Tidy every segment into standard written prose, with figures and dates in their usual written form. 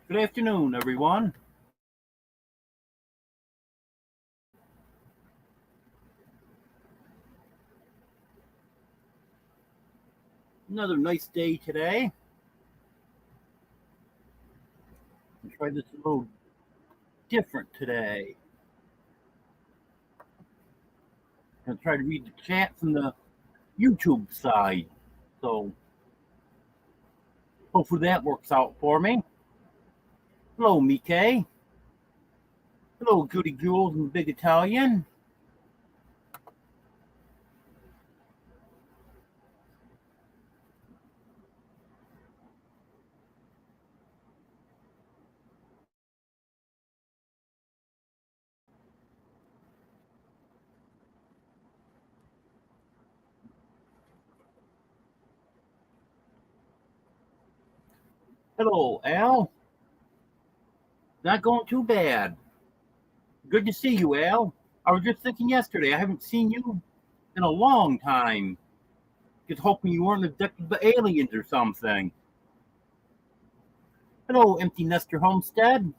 Good afternoon, everyone. Another nice day today. I'll try this a little different today. I'll try to read the chat from the YouTube side. So hopefully that works out for me. Hello, Mike. Hello, Goody Jules and Big Italian. Hello, Al. Not going too bad. Good to see you, Al. I was just thinking yesterday, I haven't seen you in a long time. Just hoping you weren't abducted by aliens or something. Hello, Empty Nester Homestead.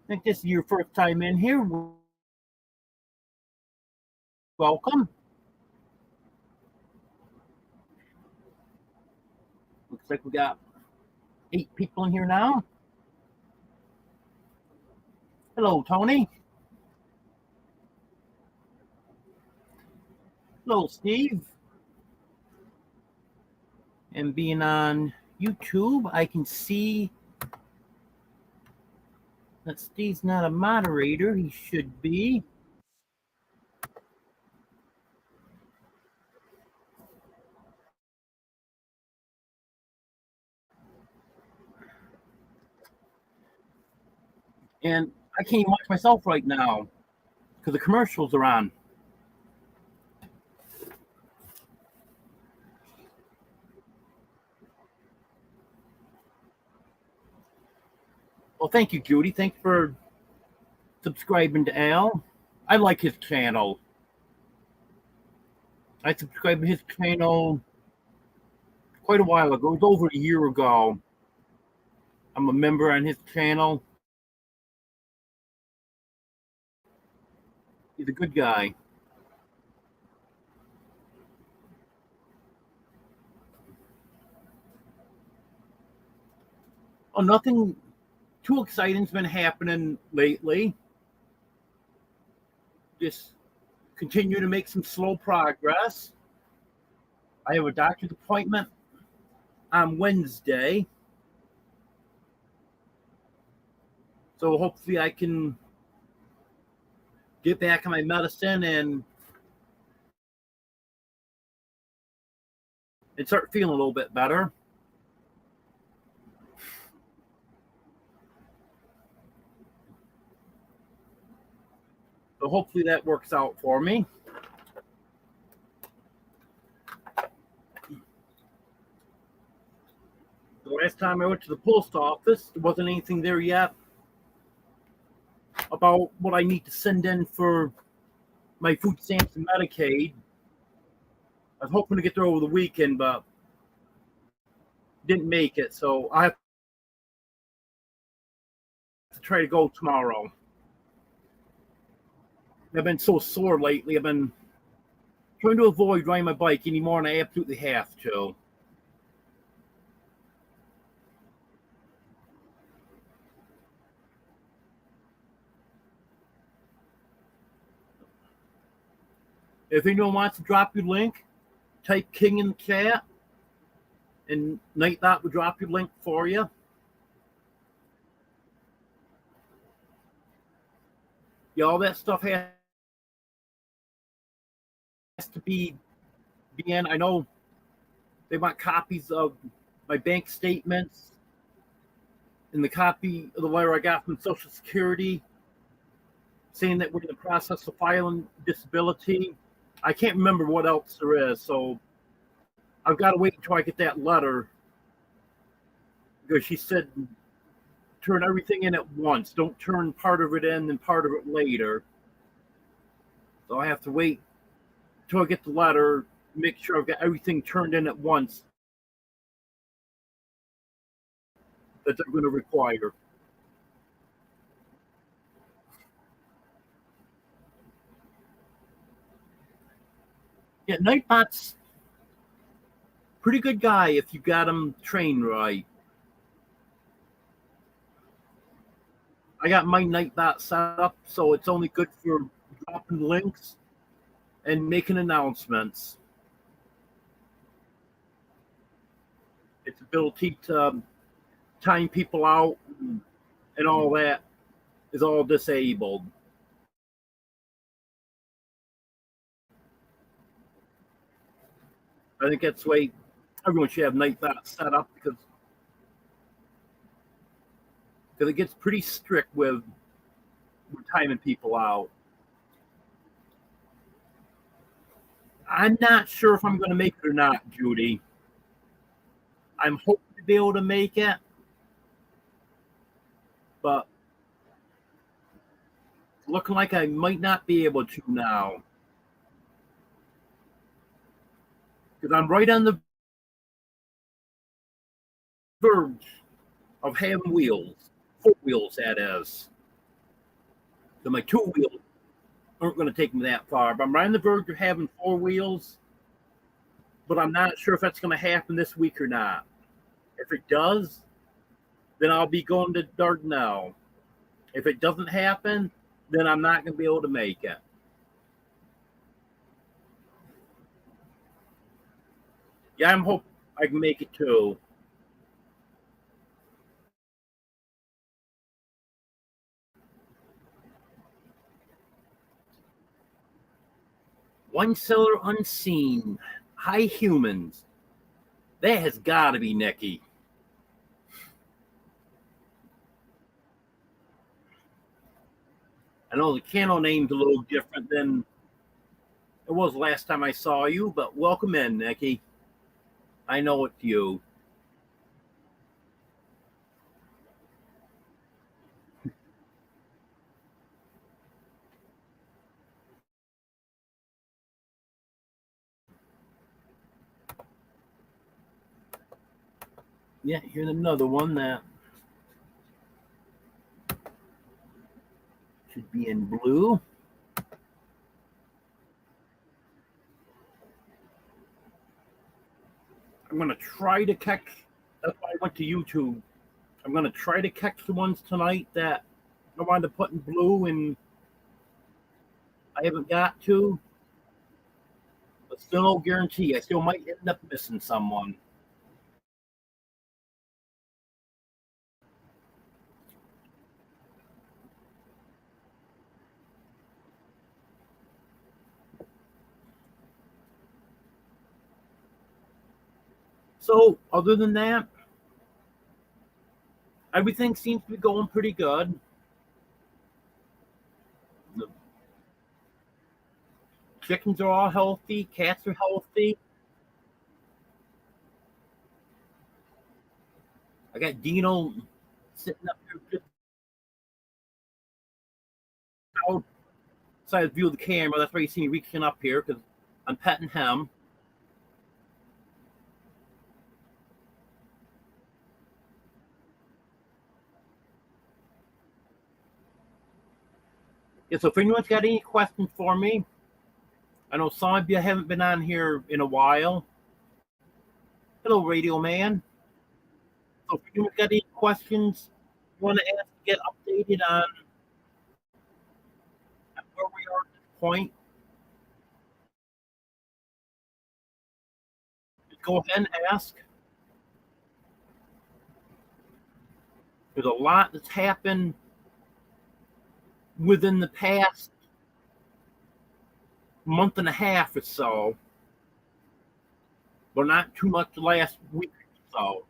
I think this is your first time in here. Welcome. Looks like we got 8 people in here now. Hello, Tony. Hello, Steve. And being on YouTube, I can see that Steve's not a moderator. He should be. And I can't even watch myself right now because the commercials are on. Well, thank you, Judy. Thanks for subscribing to Al. I like his channel. I subscribed to his channel quite a while ago. It was over a year ago. I'm a member on his channel. He's a good guy. Oh, nothing too exciting's been happening lately. Just continue to make some slow progress. I have a doctor's appointment on Wednesday. So hopefully I can get back on my medicine and start feeling a little bit better. So hopefully that works out for me. The last time I went to the post office, there wasn't anything there yet about what I need to send in for my food stamps and Medicaid. I was hoping to get there over the weekend, but didn't make it. So I have to try to go tomorrow. I've been so sore lately. I've been trying to avoid riding my bike anymore, and I absolutely have to. If anyone wants to drop your link, type King in the chat, and Nightbot will drop your link for you. Yeah, all that stuff has to be in. I know they want copies of my bank statements and the copy of the letter I got from Social Security saying that we're in the process of filing disability. I can't remember what else there is, so I've got to wait until I get that letter because she said turn everything in at once. Don't turn part of it in and part of it later. So I have to wait until I get the letter, make sure I've got everything turned in at once. that they're going to require. Yeah, Nightbot's pretty good guy if you got him trained right. I got my Nightbot set up so it's only good for dropping links and making announcements. Its ability to time people out and all that is all disabled. I think that's the way everyone should have Nightbot set up because it gets pretty strict with timing people out. I'm not sure if I'm going to make it or not, Judy. I'm hoping to be able to make it, but looking like I might not be able to now because I'm right on the verge of having wheels, four wheels, that is. So my two wheels aren't going to take me that far, but I'm right on the verge of having four wheels, but I'm not sure if that's going to happen this week or not. If it does, then I'll be going to Dardanelle. If it doesn't happen, then I'm not going to be able to make it. Yeah, I'm hope I can make it too. One seller unseen. Hi humans. That has got to be Nikki. I know the channel name's a little different than it was last time I saw you, but welcome in, Nikki. I know it's you. Yeah, here's another one that should be in blue. I'm gonna try to catch. That's why I went to YouTube. I'm gonna try to catch the ones tonight that I wanted to put in blue and I haven't got to. But still no guarantee. I still might end up missing someone. So other than that, everything seems to be going pretty good. The chickens are all healthy, cats are healthy. I got Dino sitting up here just outside the view of the camera. That's why you see me reaching up here because I'm petting him. Yeah, so if anyone's got any questions for me, I know some of you haven't been on here in a while. Hello, Radio Man. So if anyone's got any questions you want to ask, get updated on where we are at this point, just go ahead and ask. There's a lot that's happened within the past month and a half or so, but not too much the last week or so.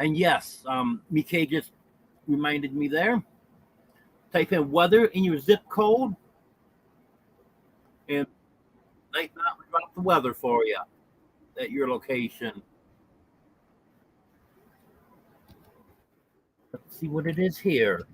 And yes, Mike just reminded me there. Type in weather in your zip code, and Night Mountain will drop the weather for you at your location. Let's see what it is here.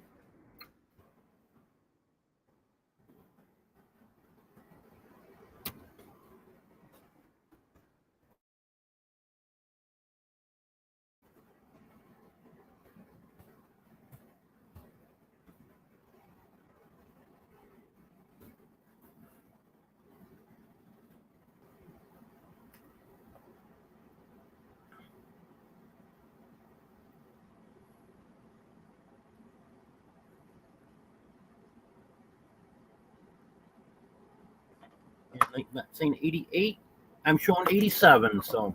Not saying 88. I'm showing 87, so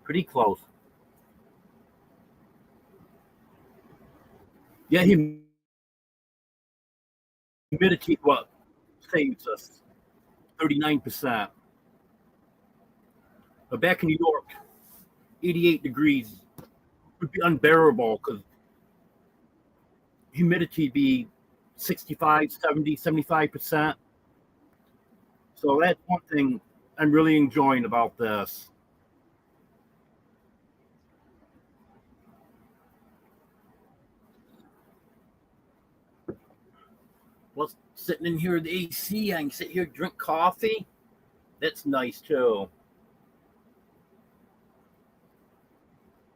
pretty close. Yeah, humidity, what saves us 39%. But back in New York, 88 degrees would be unbearable because humidity be 65, 70, 75%. So that's one thing I'm really enjoying about this. Well, sitting in here in the AC, I can sit here, drink coffee. That's nice too.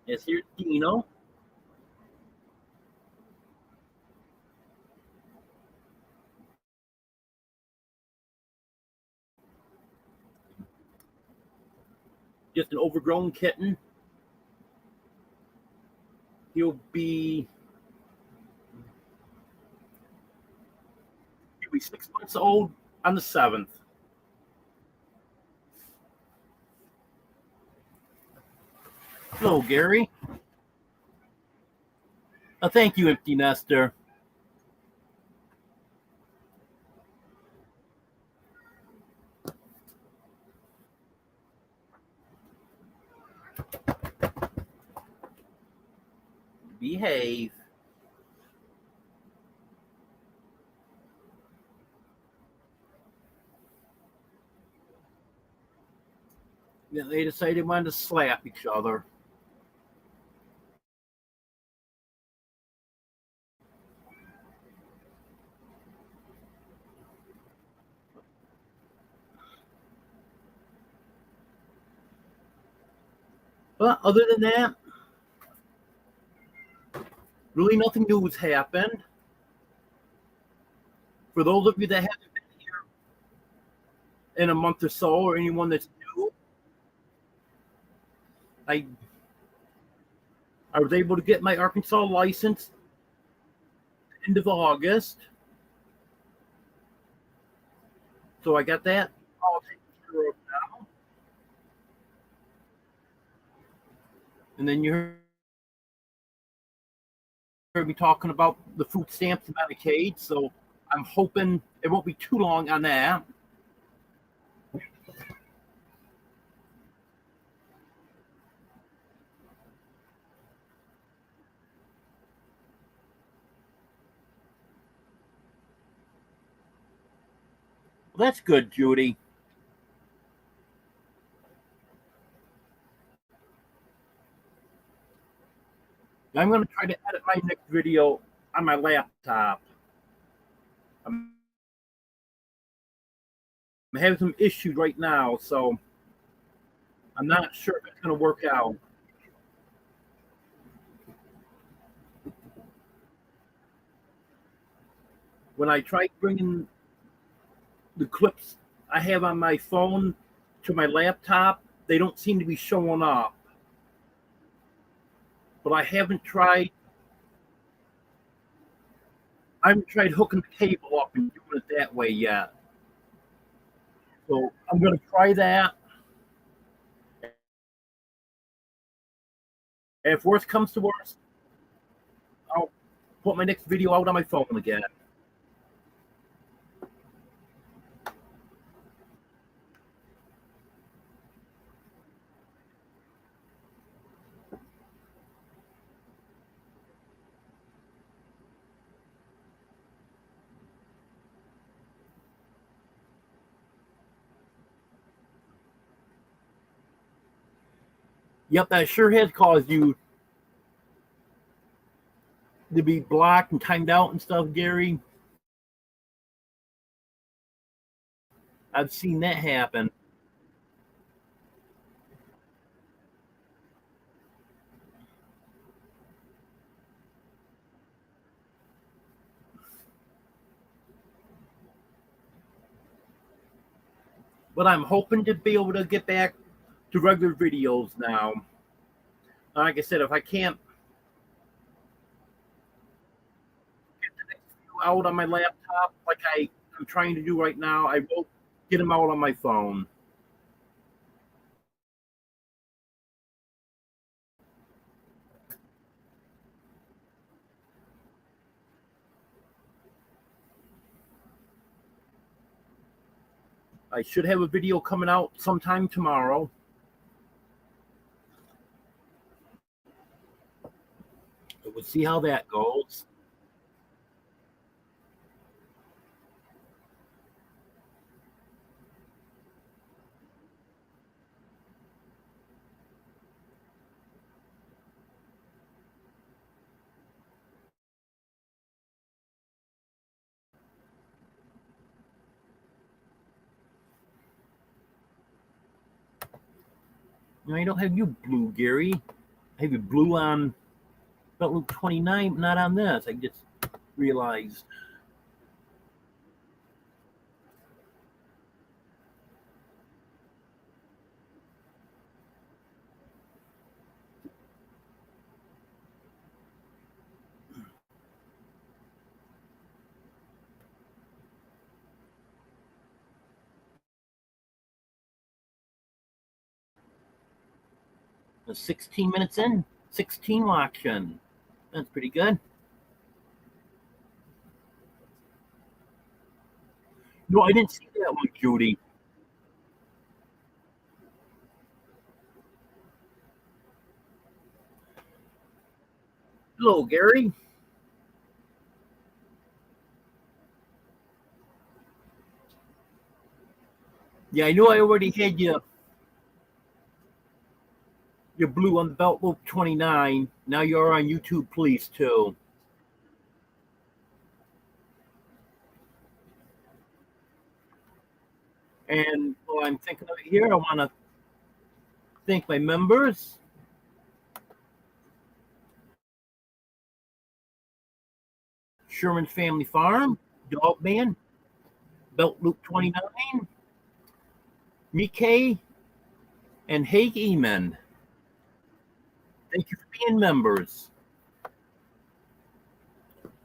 Yes, here's Dino. Just an overgrown kitten. He'll be 6 months old on the 7th. Hello, Gary. Thank you, Empty Nester. Behave. Yeah, they decided they wanted to slap each other. But other than that, really nothing new has happened. For those of you that haven't been here in a month or so, or anyone that's new, I I was able to get my Arkansas license end of August. So I got that all taken care of now. And then you heard me talking about the food stamps and Medicaid. So I'm hoping it won't be too long on that. Well, that's good, Judy. I'm going to try to edit my next video on my laptop. I'm having some issues right now, so I'm not sure if it's going to work out. When I tried bringing the clips I have on my phone to my laptop, they don't seem to be showing up. But I haven't tried hooking the cable up and doing it that way yet. So I'm going to try that. And if worst comes to worst, I'll put my next video out on my phone again. Yep, that sure has caused you to be blocked and timed out and stuff, Gary. I've seen that happen. But I'm hoping to be able to get back to regular videos now. Like I said, if I can't get the next few out on my laptop like I'm trying to do right now, I will get them out on my phone. I should have a video coming out sometime tomorrow. We'll see how that goes. You know, I don't have you blue, Gary. I have you blue on Loop 29, not on this. I just realized. The 16 minutes in, 16 watching. That's pretty good. No, I didn't see that one, Judy. Hello, Gary. Yeah, I know I already had your blue on the Belt Loop 29. Now you're on YouTube, please, too. And while I'm thinking of it here, I want to thank my members. Sherman's Family Farm, Dogman, Belt Loop 29, Mike, and Haig Emond. Thank you for being members.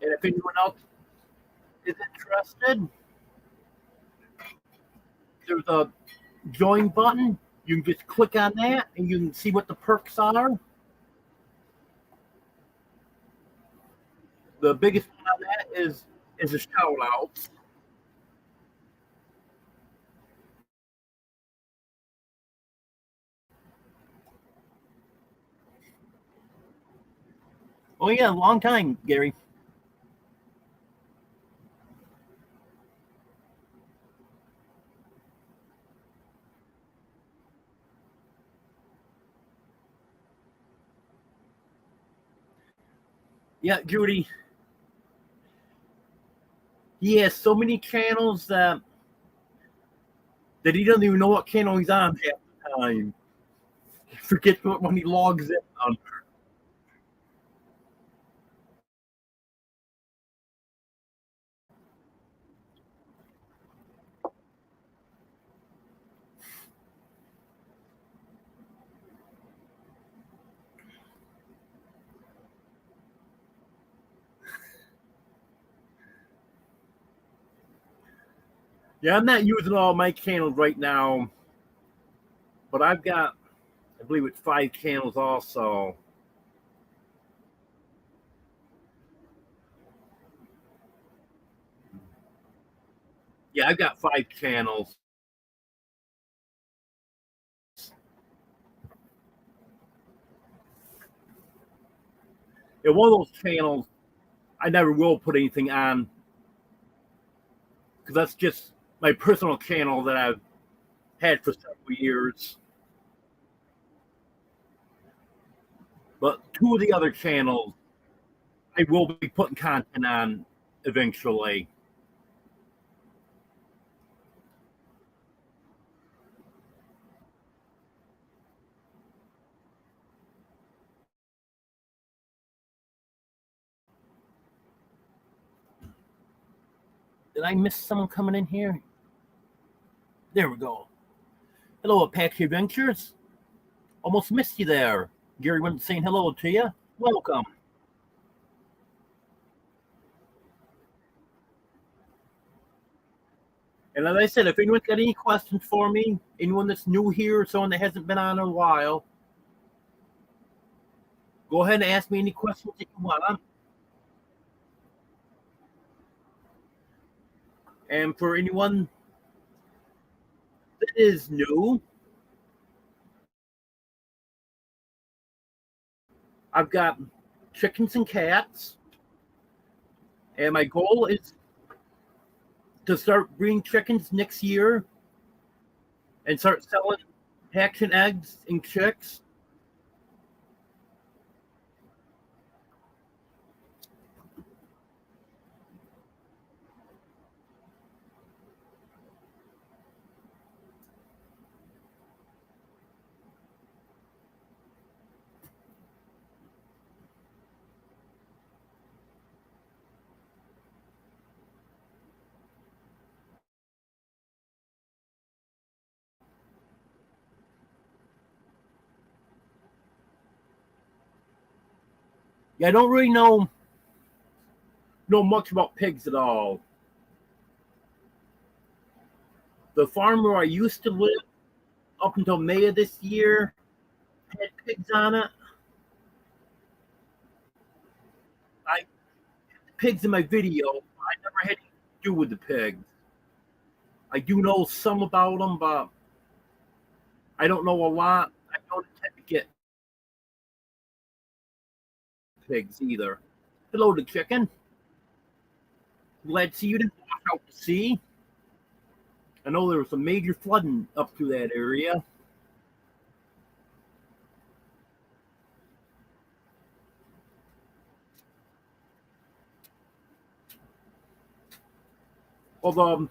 And if anyone else is interested, there's a join button. You can just click on that and you can see what the perks are. The biggest one on that is a shout out. Oh yeah, long time, Gary. Yeah, Judy. He has so many channels that he doesn't even know what channel he's on half the time. He forgets what when he logs in on. Yeah, I'm not using all my channels right now, but I've got, I believe it's 5 channels also. Yeah, I've got 5 channels. And one of those channels, I never will put anything on because that's just my personal channel that I've had for several years. But two of the other channels I will be putting content on eventually. Did I miss someone coming in here? There we go. Hello, Apache Adventures. Almost missed you there. Gary went saying hello to you. Welcome. And as I said, if anyone's got any questions for me, anyone that's new here or someone that hasn't been on in a while, go ahead and ask me any questions that you want. And for anyone that is new, I've got chickens and cats. And my goal is to start breeding chickens next year and start selling hatching eggs and chicks. Yeah, I don't really know much about pigs at all. The farm where I used to live up until May of this year had pigs on it. I pigs in my video. I never had anything to do with the pigs. I do know some about them, but I don't know a lot. I don't intend to get pigs either. Hello to chicken. Glad to see you didn't walk out to sea. I know there was some major flooding up through that area. Well,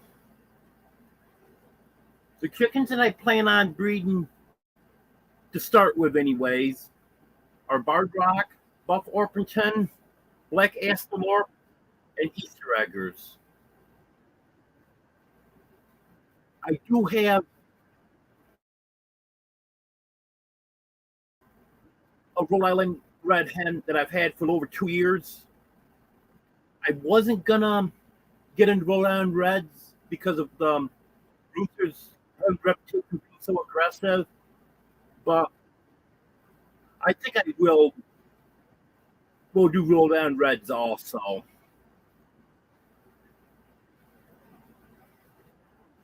the chickens that I plan on breeding to start with, anyways, are Barred Rock, Buff Orpington, Black Astalorp, and Easter Eggers. I do have a Rhode Island red hen that I've had for over 2 years. I wasn't gonna get into Rhode Island Reds because of the roosters' reputation being so aggressive, but I think I will do Rhode Island Reds also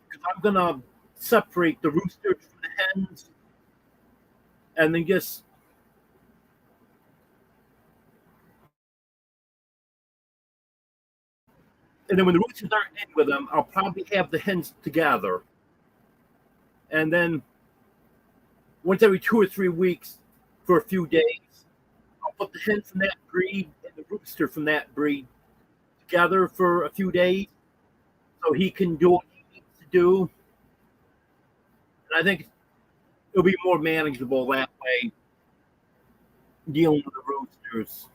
because I'm gonna separate the roosters from the hens and then just and then when the roosters aren't in with them, I'll probably have the hens together, and then once every 2 or 3 weeks for a few days, I'll put the hen from that breed and the rooster from that breed together for a few days so he can do what he needs to do. And I think it'll be more manageable that way dealing with the roosters.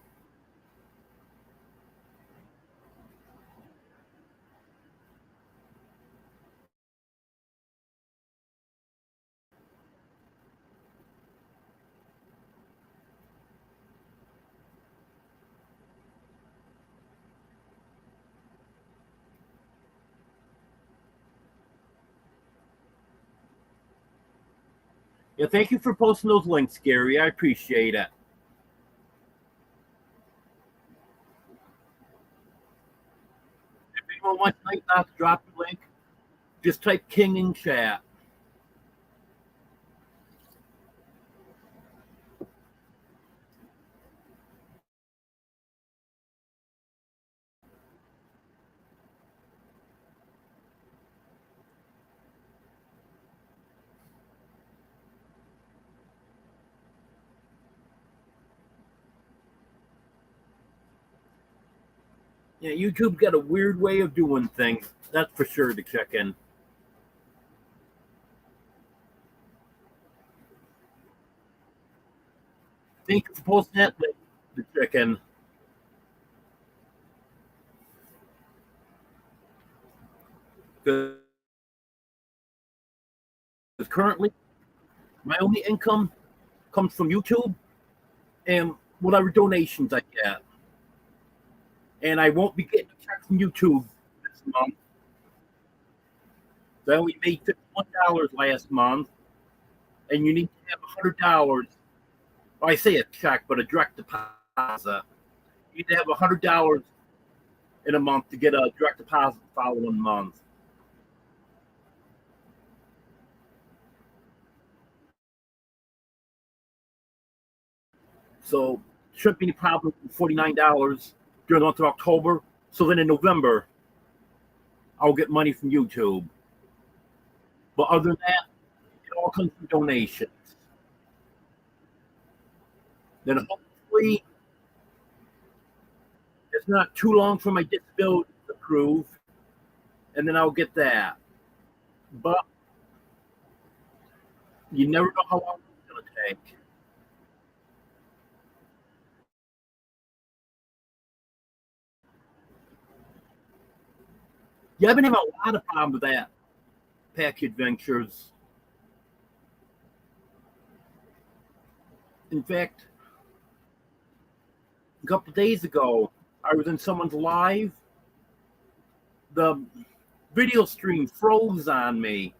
Yeah, thank you for posting those links, Gary. I appreciate it. If anyone wants Night Knock, drop the link. Just type King in chat. Yeah, YouTube got a weird way of doing things. That's for sure to check in. Thank you for posting that link to check in. Because currently, my only income comes from YouTube and whatever donations I get. And I won't be getting a check from YouTube this month. So I only made $51 last month, and you need to have $100. Well, I say a check, but a direct deposit. You need to have $100 in a month to get a direct deposit the following month. So shouldn't be any problem with $49 during the month of October. So then in November, I'll get money from YouTube. But other than that, it all comes from donations. Then hopefully it's not too long for my disability to approve, and then I'll get that. But you never know how long it's going to take. Yeah, I've been having a lot of problems with that package adventures. In fact, a couple of days ago, I was in someone's live. The video stream froze on me,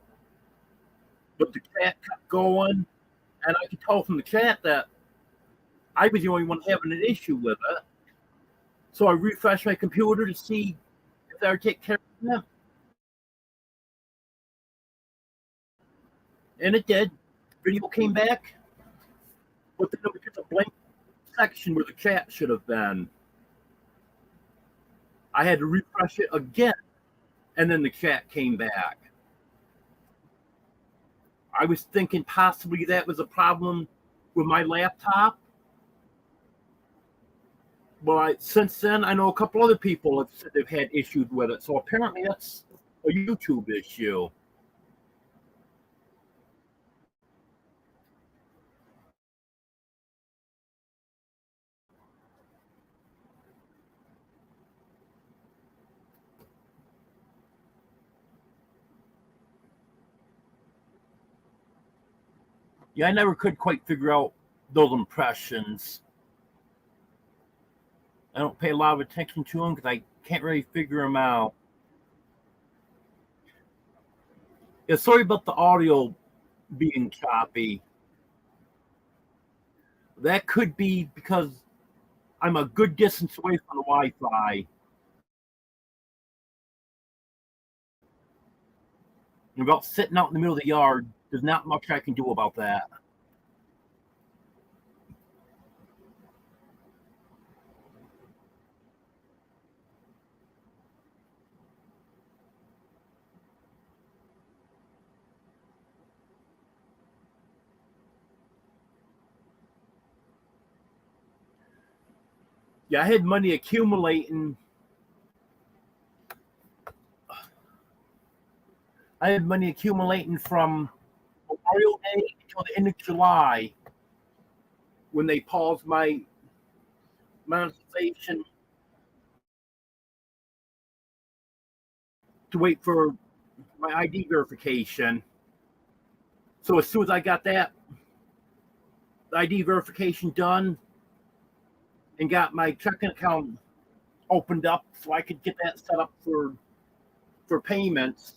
but the chat kept going, and I could tell from the chat that I was the only one having an issue with it. So I refreshed my computer to see if I would take care of them, and it did. Video came back, but then there was just a blank section where the chat should have been. I had to refresh it again, and then the chat came back. I was thinking possibly that was a problem with my laptop. But since then, I know a couple other people have said they've had issues with it. So apparently, that's a YouTube issue. Yeah, I never could quite figure out those impressions. I don't pay a lot of attention to them because I can't really figure them out. Yeah, sorry about the audio being choppy. That could be because I'm a good distance away from the Wi-Fi. And about sitting out in the middle of the yard, there's not much I can do about that. Yeah, I had money accumulating from Memorial Day until the end of July when they paused my monetization to wait for my ID verification. So as soon as I got that ID verification done and got my checking account opened up so I could get that set up for payments,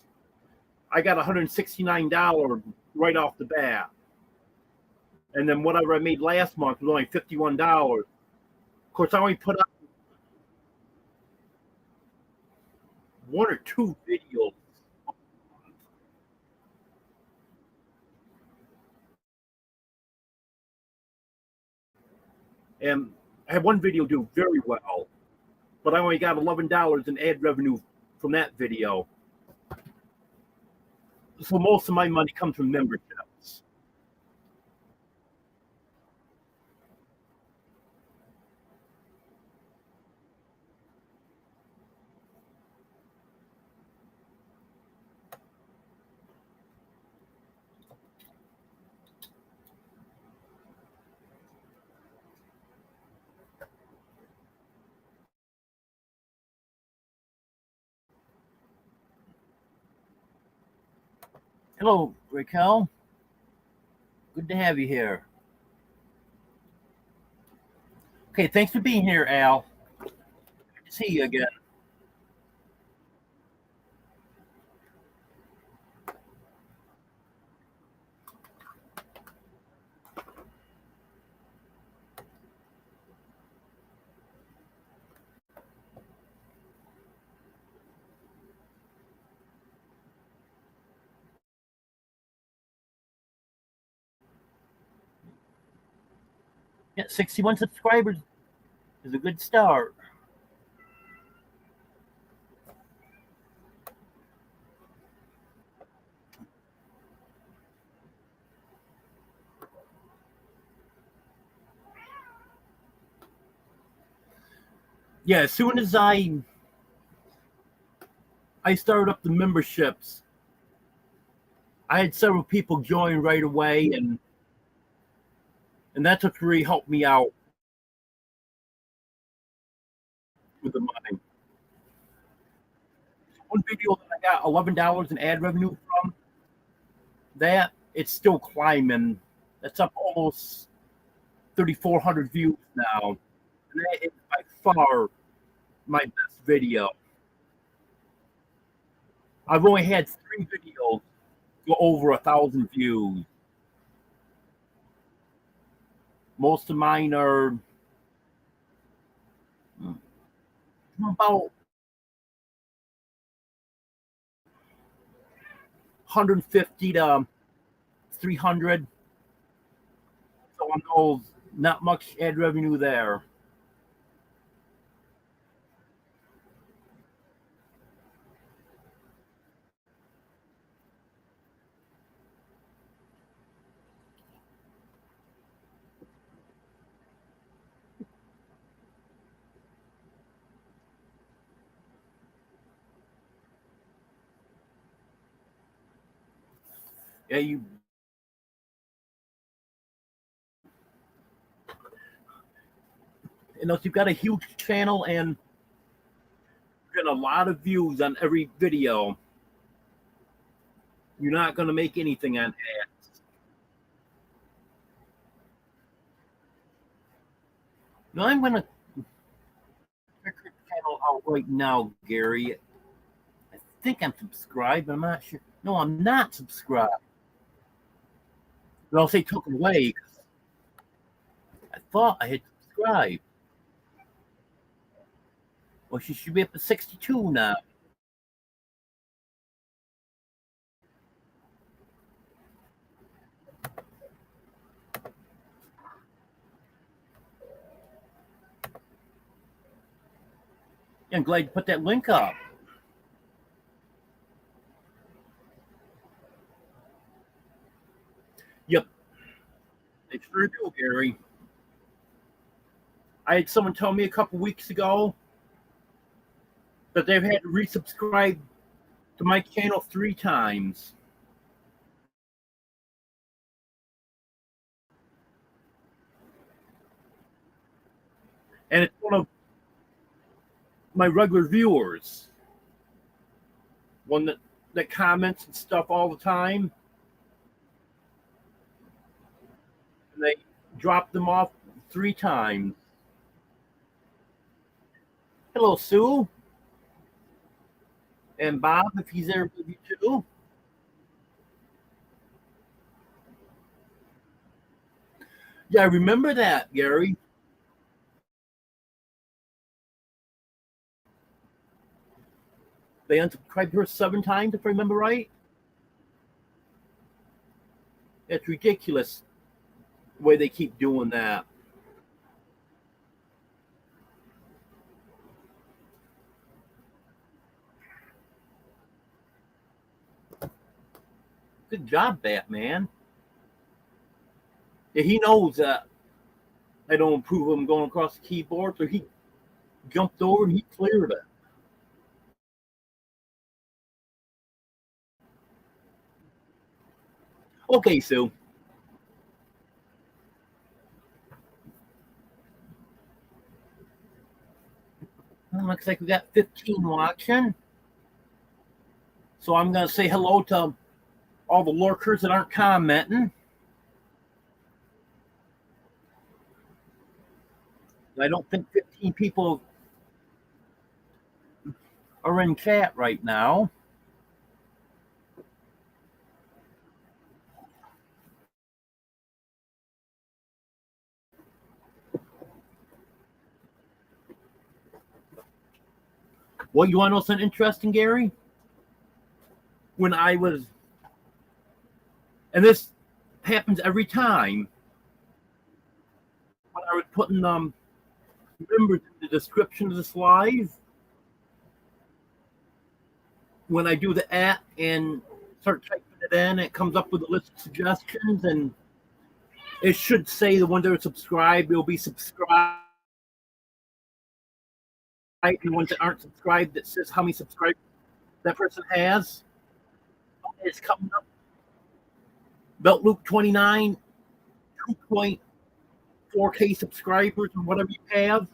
I got $169 right off the bat. And then whatever I made last month was only $51. Of course, I only put up one or two videos. And I had one video do very well, but I only got $11 in ad revenue from that video. So most of my money comes from memberships. Hello, Raquel. Good to have you here. Okay, thanks for being here, Al. Good to see you again. Yeah, 61 subscribers is a good start. Yeah, as soon as I started up the memberships, I had several people join right away, and that's what really helped me out with the money. One video that I got $11 in ad revenue from, that it's still climbing. That's up almost 3,400 views now. And that is by far my best video. I've only had 3 videos go over 1,000 views. Most of mine are about 150 to 300. So on those, not much ad revenue there. Yeah, unless you've got a huge channel and get a lot of views on every video, you're not going to make anything on ads. Now I'm going to check your channel out right now, Gary. I think I'm subscribed. I'm not sure. No, I'm not subscribed. But I'll say took away. I thought I had subscribed. Well, she should be up to 62 now. Yeah, I'm glad you put that link up. Yep, they sure do, Gary. I had someone tell me a couple weeks ago that they've had to resubscribe to my channel 3 times. And it's one of my regular viewers, one that comments and stuff all the time. And they dropped them off 3 times. Hello, Sue. And Bob, if he's there with you too. Yeah, I remember that, Gary. They unsubscribed her 7 times, if I remember right. It's ridiculous the way they keep doing that. Good job, Batman. Yeah, he knows that I don't approve of him going across the keyboard, so he jumped over and he cleared it. Okay, Sue. Looks like we got 15 watching. So I'm going to say hello to all the lurkers that aren't commenting. I don't think 15 people are in chat right now. Well, you want to know something interesting, Gary? When I was, and this happens every time, when I was putting members in the description of this live, when I do the @ and start typing it in, it comes up with a list of suggestions, and it should say the ones that are subscribed will be subscribed, and the ones that aren't subscribed, that says how many subscribers that person has. It's coming up. Belt Loop 29, 2.4K subscribers, or whatever you have.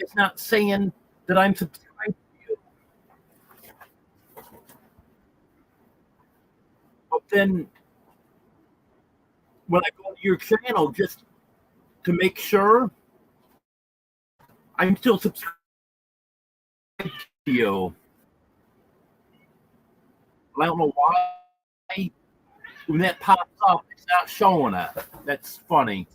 It's not saying that I'm subscribed to you. But then when I go to your channel, just to make sure I'm still subscribed to you. I don't know why when that pops up, it's not showing it. That's funny.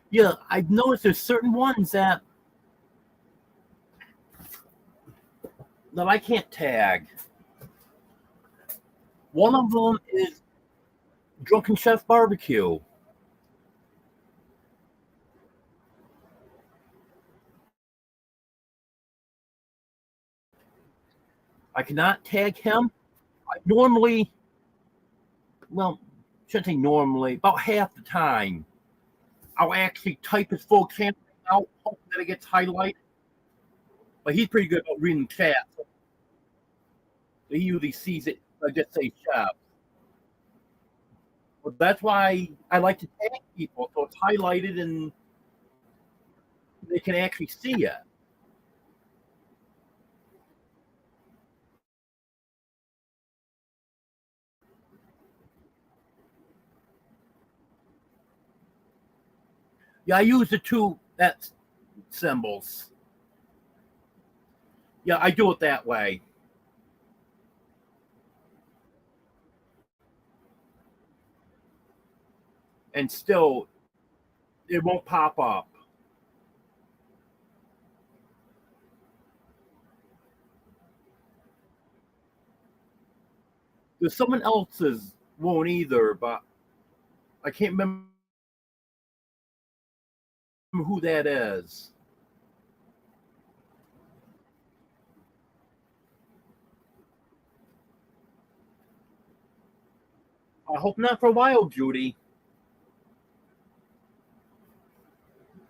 Yeah, I've noticed there's certain ones that I can't tag. One of them is Drunken Chef Barbecue. I cannot tag him. I normally, well, shouldn't say normally, about half the time, I'll actually type his full channel out, hoping that it gets highlighted. But he's pretty good about reading the chat. So he usually sees it. I just say chef. But that's why I like to tag people, so it's highlighted and they can actually see it. Yeah, I use the two that symbols. Yeah, I do it that way. And still, it won't pop up. There's someone else's won't either, but I can't remember who that is. I hope not for a while, Judy.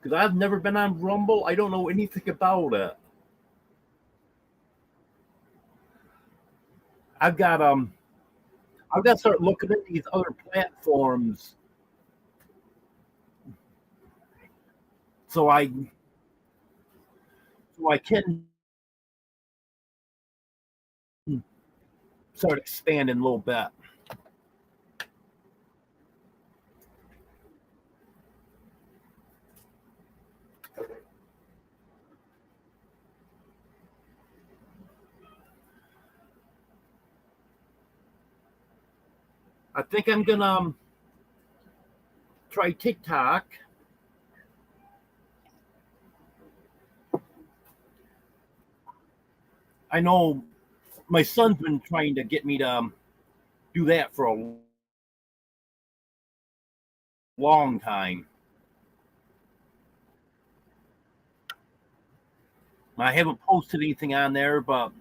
Because I've never been on Rumble. I don't know anything about it. I've got I've got to start looking at these other platforms so I can start expanding a little bit. I think I'm gonna try TikTok. I know my son's been trying to get me to do that for a long time. I haven't posted anything on there, but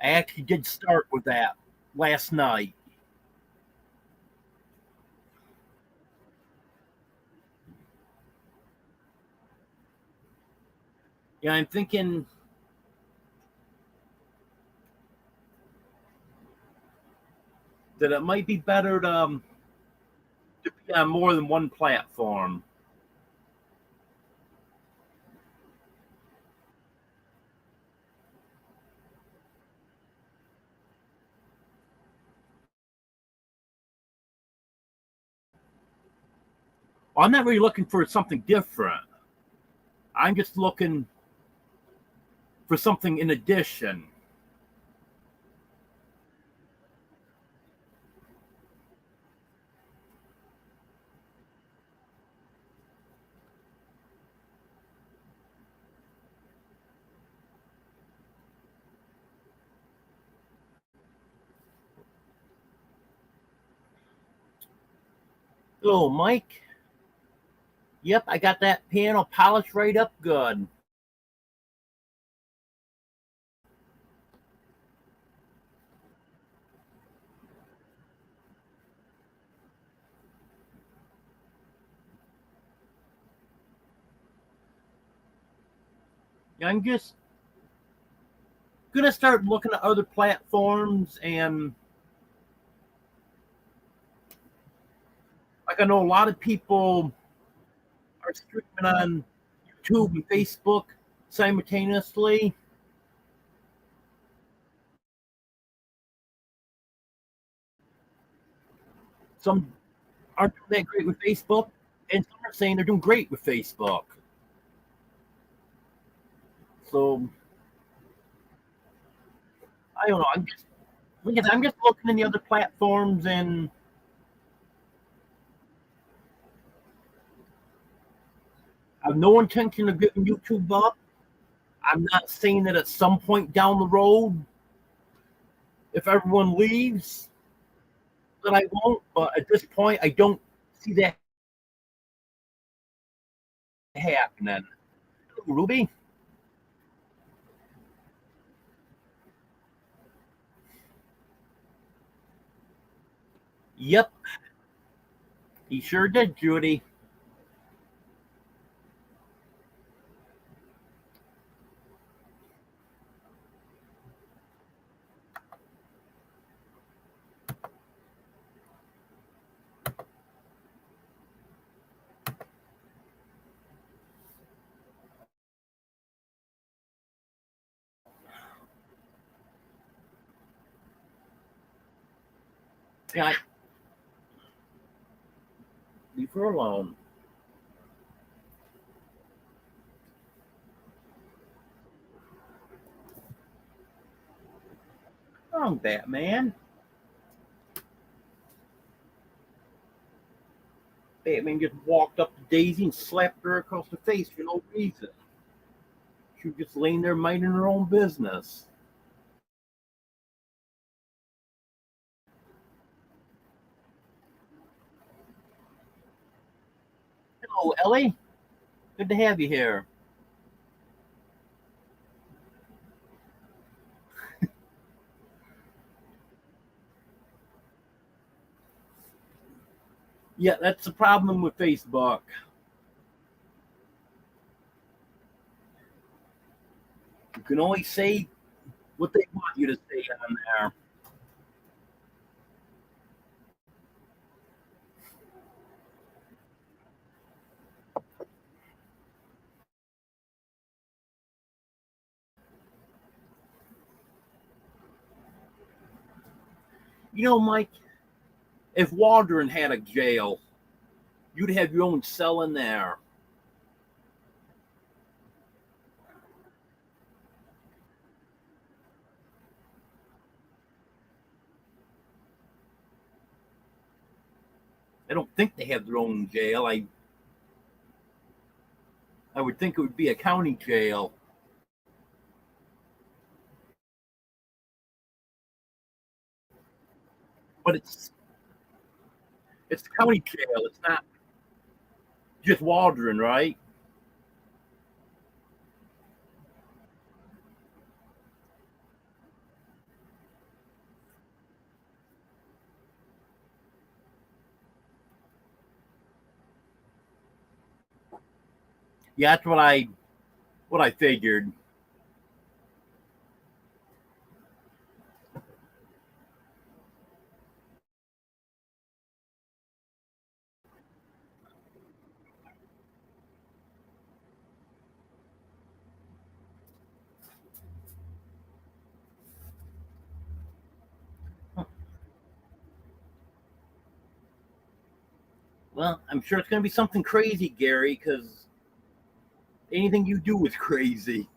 I actually did start with that last night. Yeah, I'm thinking that it might be better to Yeah, more than one platform. Well, I'm not really looking for something different. I'm just looking for something in addition. Oh, Mike. Yep, I got that piano polished right up good. I'm just gonna start looking at other platforms, and like I know a lot of people are streaming on YouTube and Facebook simultaneously. Some aren't doing that great with Facebook, and some are saying they're doing great with Facebook. So I don't know. I'm just looking in the other platforms, and I have no intention of giving YouTube up. I'm not saying that at some point down the road, if everyone leaves, that I won't. But at this point, I don't see that happening. Ruby? Yep, he sure did, Judy. Yeah, leave her alone. Wrong, Batman. Batman just walked up to Daisy and slapped her across the face for no reason. She was just laying there minding her own business. Hello, Ellie. Good to have you here. Yeah, that's the problem with Facebook. You can only say what they want you to say on there. You know, Mike, if Waldron had a jail, you'd have your own cell in there. I don't think they have their own jail. I would think it would be a county jail, but it's county jail. It's not just Waldron, right? Yeah, that's what I figured. Well, I'm sure it's going to be something crazy, Gary, because anything you do is crazy.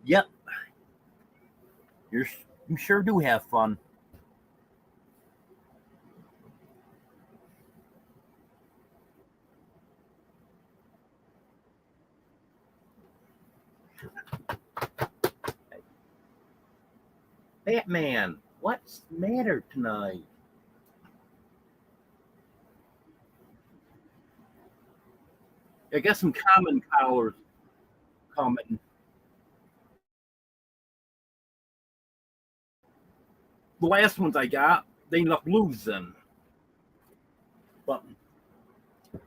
Yep, you're, you sure do have fun. Batman, what's the matter tonight? I got some common collars coming. The last ones I got, they ended up losing. But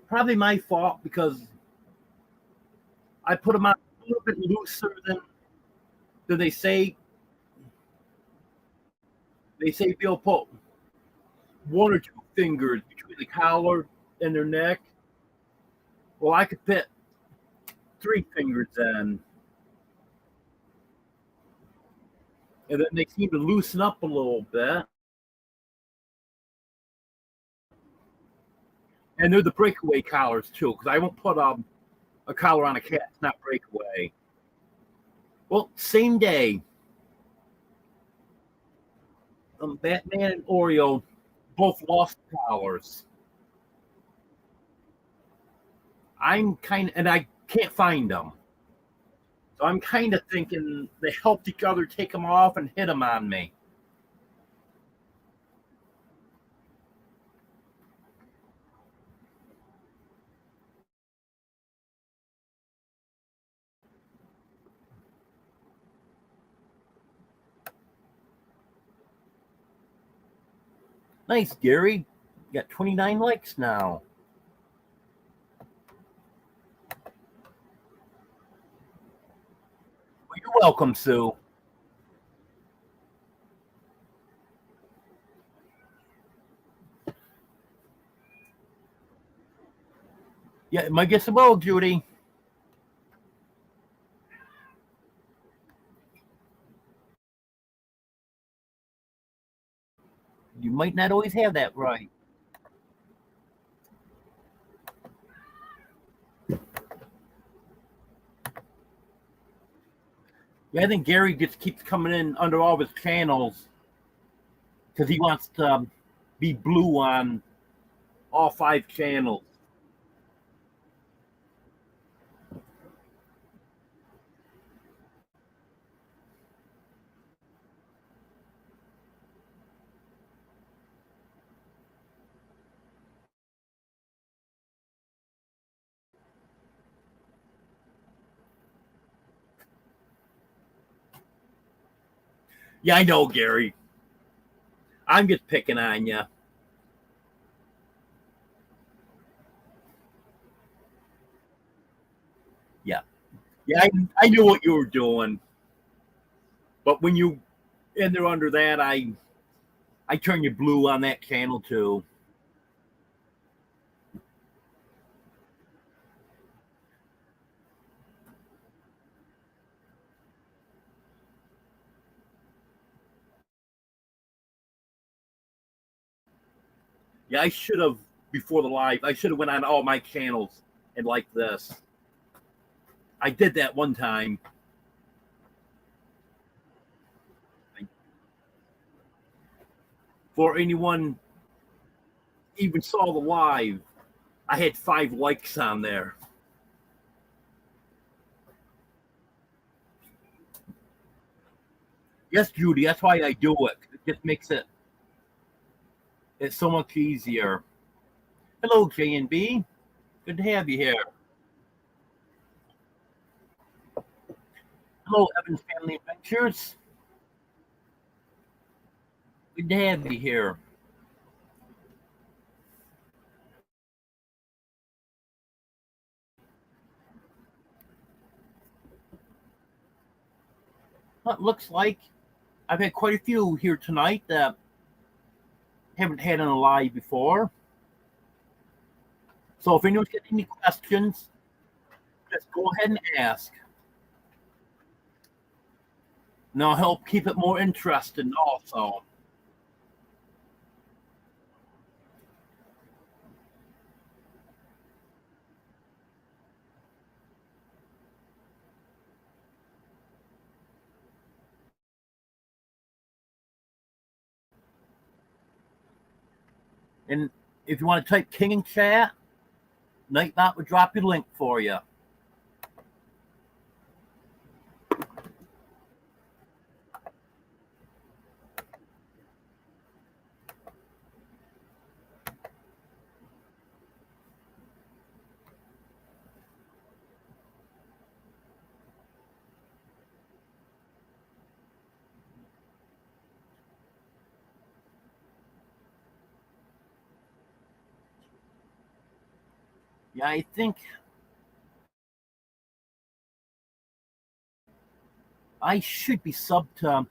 probably my fault because I put them on a little bit looser than they say. They say they'll put one or two fingers between the collar and their neck. Well, I could fit three fingers in, and then they seem to loosen up a little bit. And they're the breakaway collars too, because I won't put a collar on a cat. It's not breakaway. Well, same day, Batman and Oreo both lost collars. I'm kind of, and I can't find them. So I'm kind of thinking they helped each other take them off and hit them on me. Nice, Gary. You got 29 likes now. Well, you're welcome, Sue. Yeah, might get some well, Judy. You might not always have that right. Yeah, I think Gary just keeps coming in under all of his channels because he wants to be blue on all five channels. Yeah, I know, Gary. I'm just picking on you. Yeah, yeah, I knew what you were doing, but when you in there under that, I turn you blue on that channel too. Yeah, I should have before the live. I should have went on all my channels and like this. I did that one time. For anyone even saw the live, I had 5 likes on there. Yes, Judy, that's why I do it. It just makes it so much easier. Hello, J and B. Good to have you here. Hello, Evans Family Adventures. Good to have you here. Well, it looks like I've had quite a few here tonight that haven't had on a live before. So if anyone's got any questions, just go ahead and ask. And I'll help keep it more interesting also. And if you want to type King in chat, Nightbot will drop your link for you. Yeah, I think I should be subbed to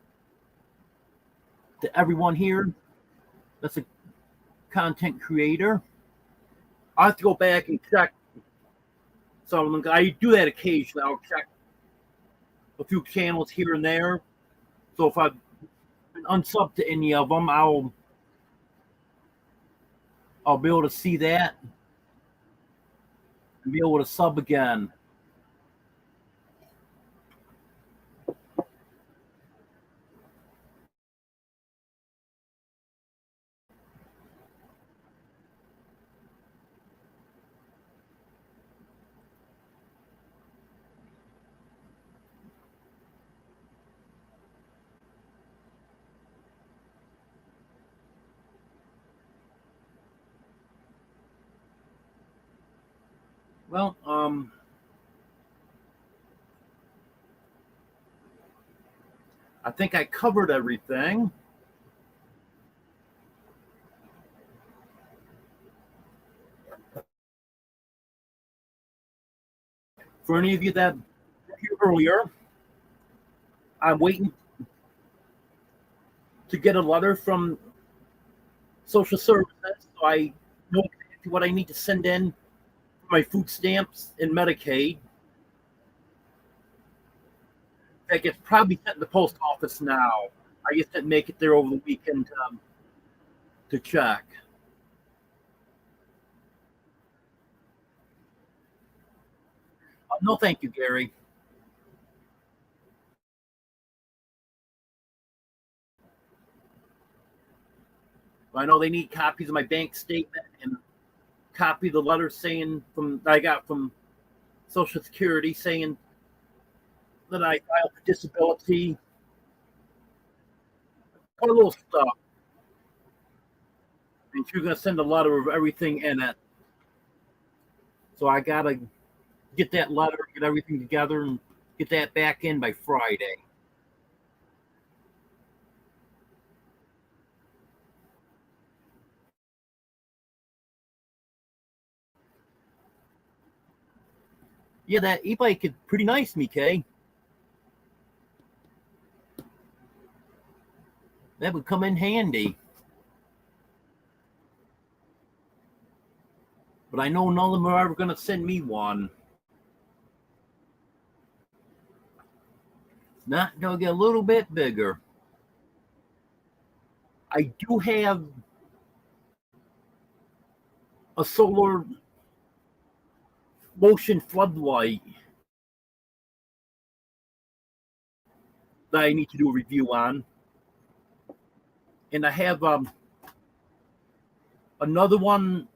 everyone here. That's a content creator. I have to go back and check. So I do that occasionally. I'll check a few channels here and there. So if I've been unsubbed to any of them, I'll be able to see that and be able to sub again. Well, I think I covered everything. For any of you that were here earlier, I'm waiting to get a letter from social services so I know exactly what I need to send in for my food stamps and Medicaid. That gets probably sent to the post office now. I just didn't make it there over the weekend to check. No, thank you, Gary. I know they need copies of my bank statement and copy of the letter saying from I got from Social Security saying that I filed for disability. A little stuff. And she's gonna send a letter of everything in it. So I gotta get that letter, get everything together, and get that back in by Friday. Yeah, that e-bike is pretty nice, Mike. That would come in handy. But I know none of them are ever going to send me one. Not going to get a little bit bigger. I do have a solar motion floodlight that I need to do a review on. And I have another one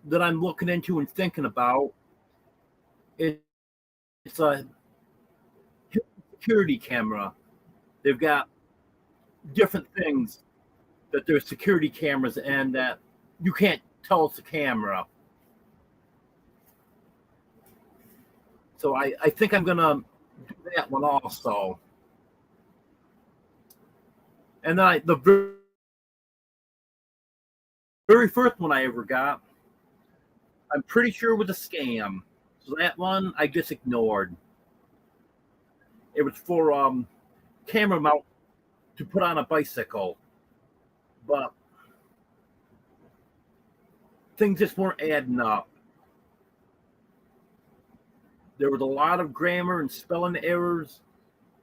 that I'm looking into and thinking about. It's a security camera. They've got different things that there's security cameras and that you can't tell it's a camera. So I think I'm gonna do that one also. And then the very first one I ever got, I'm pretty sure was a scam. So that one I just ignored. It was for camera mount to put on a bicycle, but things just weren't adding up. There was a lot of grammar and spelling errors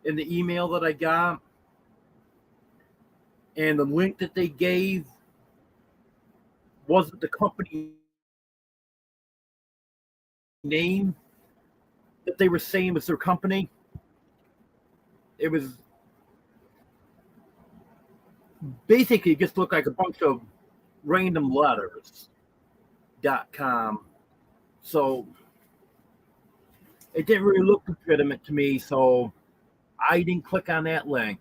in the email that I got, and the link that they gave wasn't the company name that they were saying was their company. It was basically just looked like a bunch of random letters.com. So it didn't really look legitimate to me, so I didn't click on that link.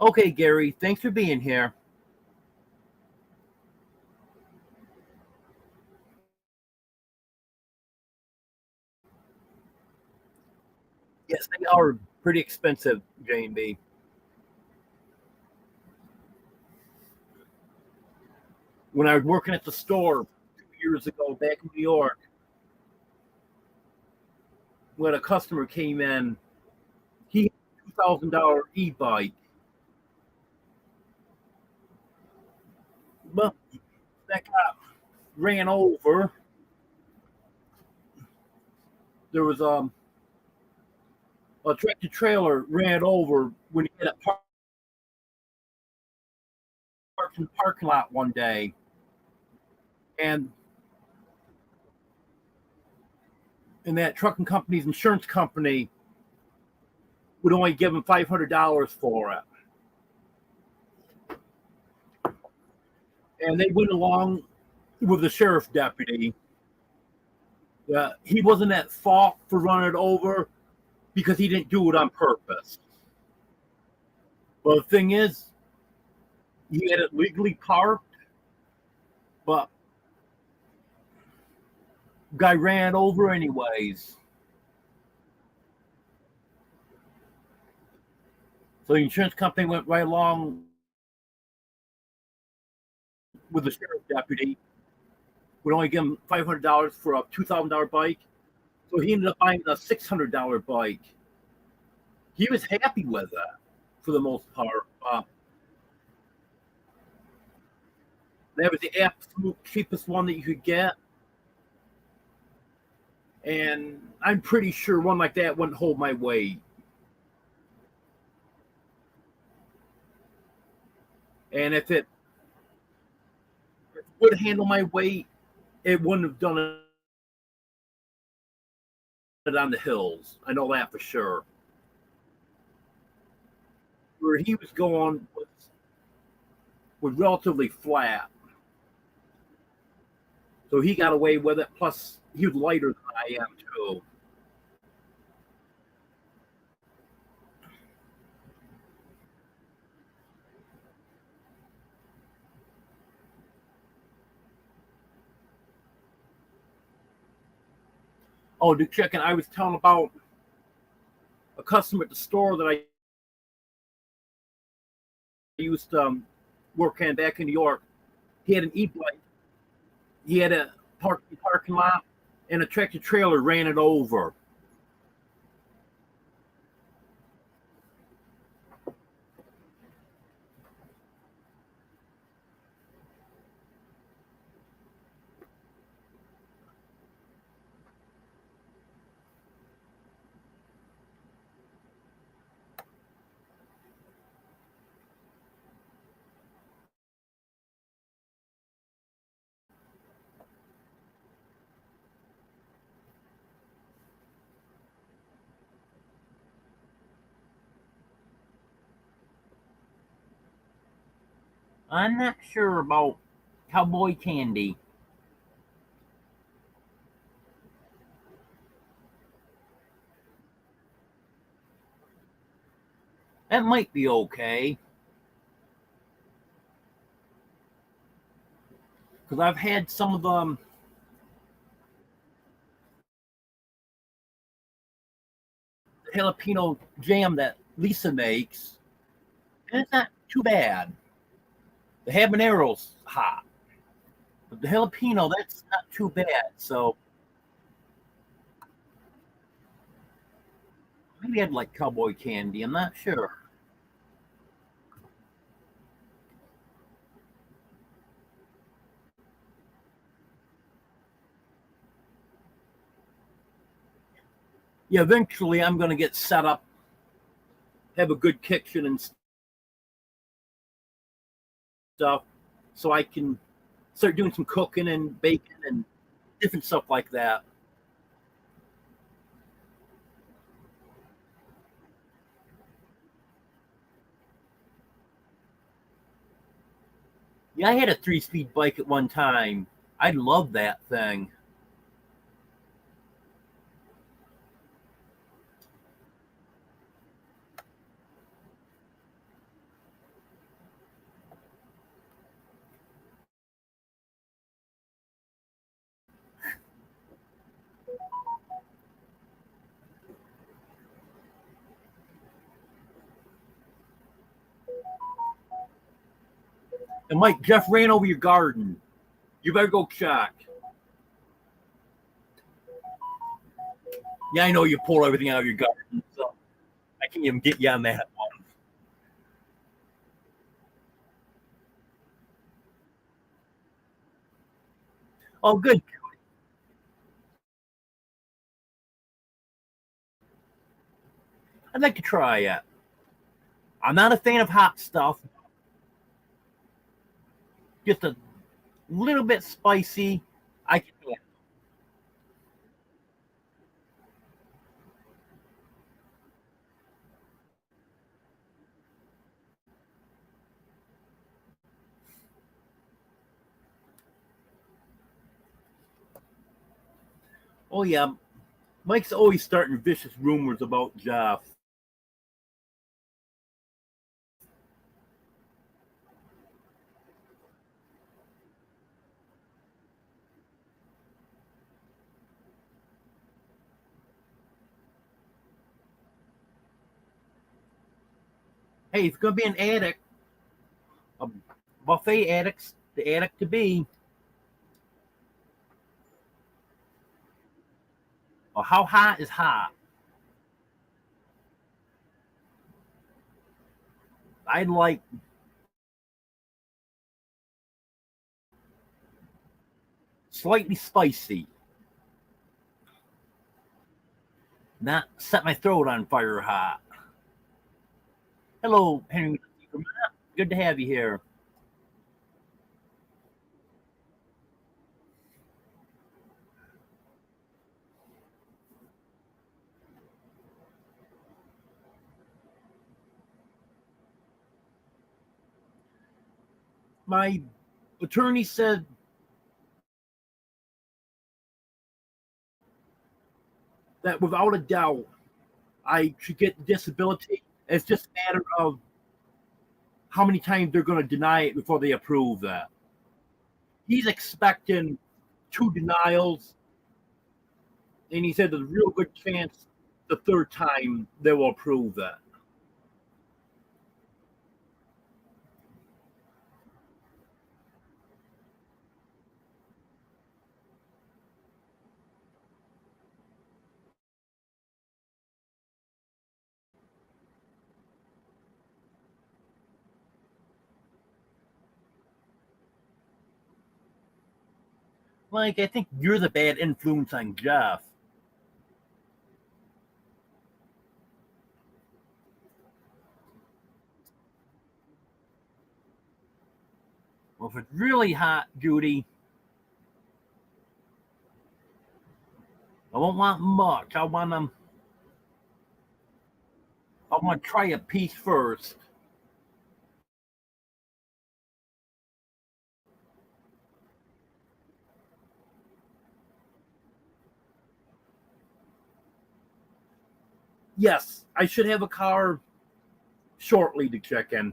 Okay, Gary, thanks for being here. Yes, they are pretty expensive, J&B. When I was working at the store 2 years ago back in New York, when a customer came in, he had a $2,000 e-bike, but that got ran over. There was a tractor trailer ran over when he had it parked in the parking lot one day, and that trucking company's insurance company would only give him $500 for it. And they went along with the sheriff deputy. He wasn't at fault for running it over because he didn't do it on purpose. But the thing is, he had it legally parked, but guy ran over anyways. So the insurance company went right along with the sheriff deputy, would only give him $500 for a $2,000 bike. So he ended up buying a $600 bike. He was happy with that for the most part. That was the absolute cheapest one that you could get. And I'm pretty sure one like that wouldn't hold my weight. And if it would handle my weight, it wouldn't have done it on the hills. I know that for sure. Where he was going was relatively flat. So he got away with it. Plus, he was lighter than I am, too. Oh, the chicken. I was telling about a customer at the store that I used to work in back in New York. He had an e-bike. He had a parking lot, and a tractor trailer ran it over. I'm not sure about cowboy candy. That might be okay because I've had some of the jalapeno jam that Lisa makes, and it's not too bad. The habanero's hot, but the jalapeno that's not too bad. So maybe I'd like cowboy candy. I'm not sure. Yeah, eventually I'm going to get set up, have a good kitchen and stuff, so I can start doing some cooking and baking and different stuff like that. Yeah, I had a 3-speed bike at one time. I loved that thing. And Mike, Jeff ran over your garden. You better go check. Yeah, I know you pull everything out of your garden, so I can't even get you on that one. Oh, good. I'd like to try it. I'm not a fan of hot stuff. Just a little bit spicy. I can. Oh yeah, Mike's always starting vicious rumors about Jeff. Hey, it's gonna be an addict, a buffet addict, the addict to be. Or how hot is hot? I like slightly spicy, not set my throat on fire hot. Hello, Henry. Good to have you here. My attorney said that without a doubt I should get the disability. It's just a matter of how many times they're going to deny it before they approve that. He's expecting 2 denials, and he said there's a real good chance the third time they will approve that. Like, I think you're the bad influence on Jeff. Well, if it's really hot, Judy, I won't want much. I want to try a piece first. Yes, I should have a car shortly to check in.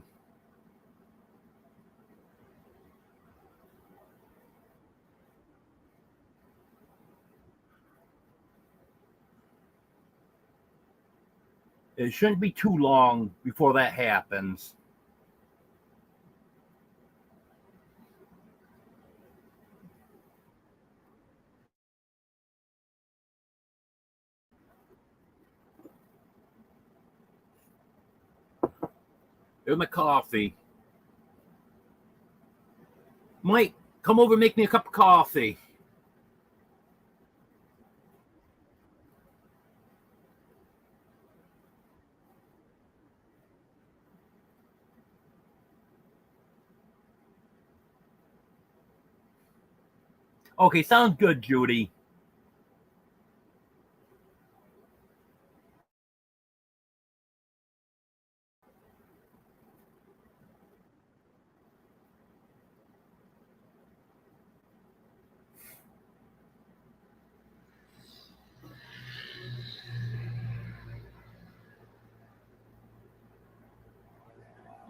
It shouldn't be too long before that happens. There's my coffee. Mike, come over and make me a cup of coffee. Okay, sounds good, Judy.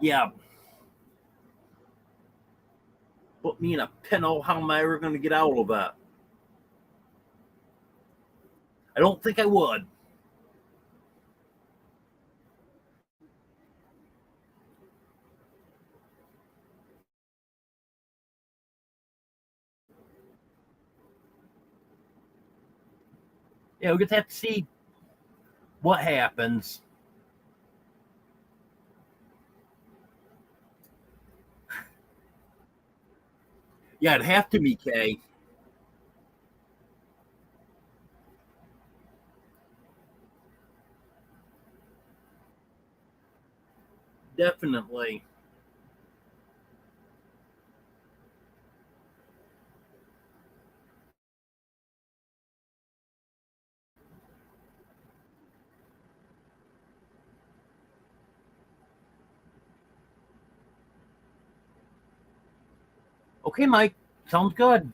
Yeah, put me in a pinhole. How am I ever going to get out of that? I don't think I would. Yeah, we just have to see what happens. Yeah, it'd have to be Kay. Definitely. Okay, Mike. Sounds good.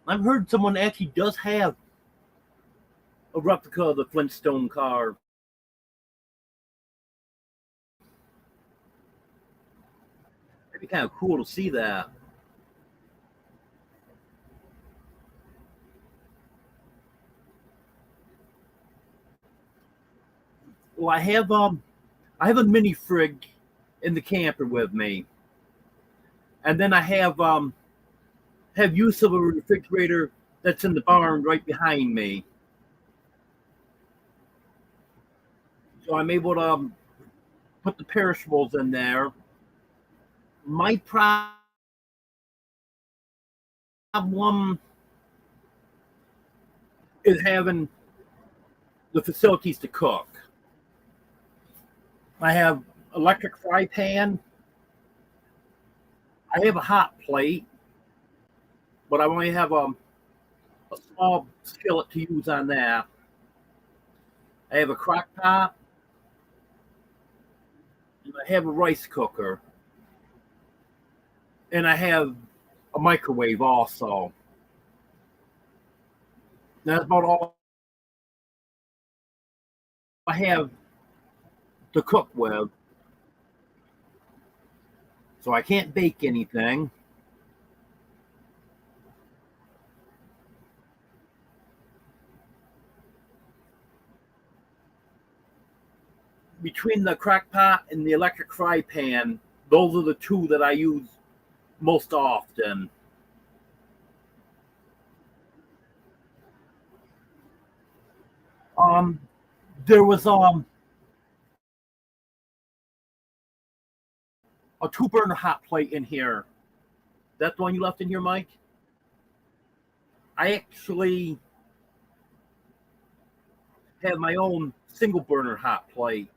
I've heard someone actually does have a replica of the Flintstone car. It'd be kind of cool to see that. Well, I have a mini frig in the camper with me, and then I have use of a refrigerator that's in the barn right behind me. So I'm able to put the perishables in there. My problem is having the facilities to cook. I have electric fry pan. I have a hot plate, but I only have a small skillet to use on that. I have a crock pot, and I have a rice cooker, and I have a microwave also. That's about all I have to cook with. So I can't bake anything. Between the crock pot and the electric fry pan, those are the two that I use most often. Um, there was a two burner hot plate in here. That's the one you left in here, Mike? I actually have my own single burner hot plate.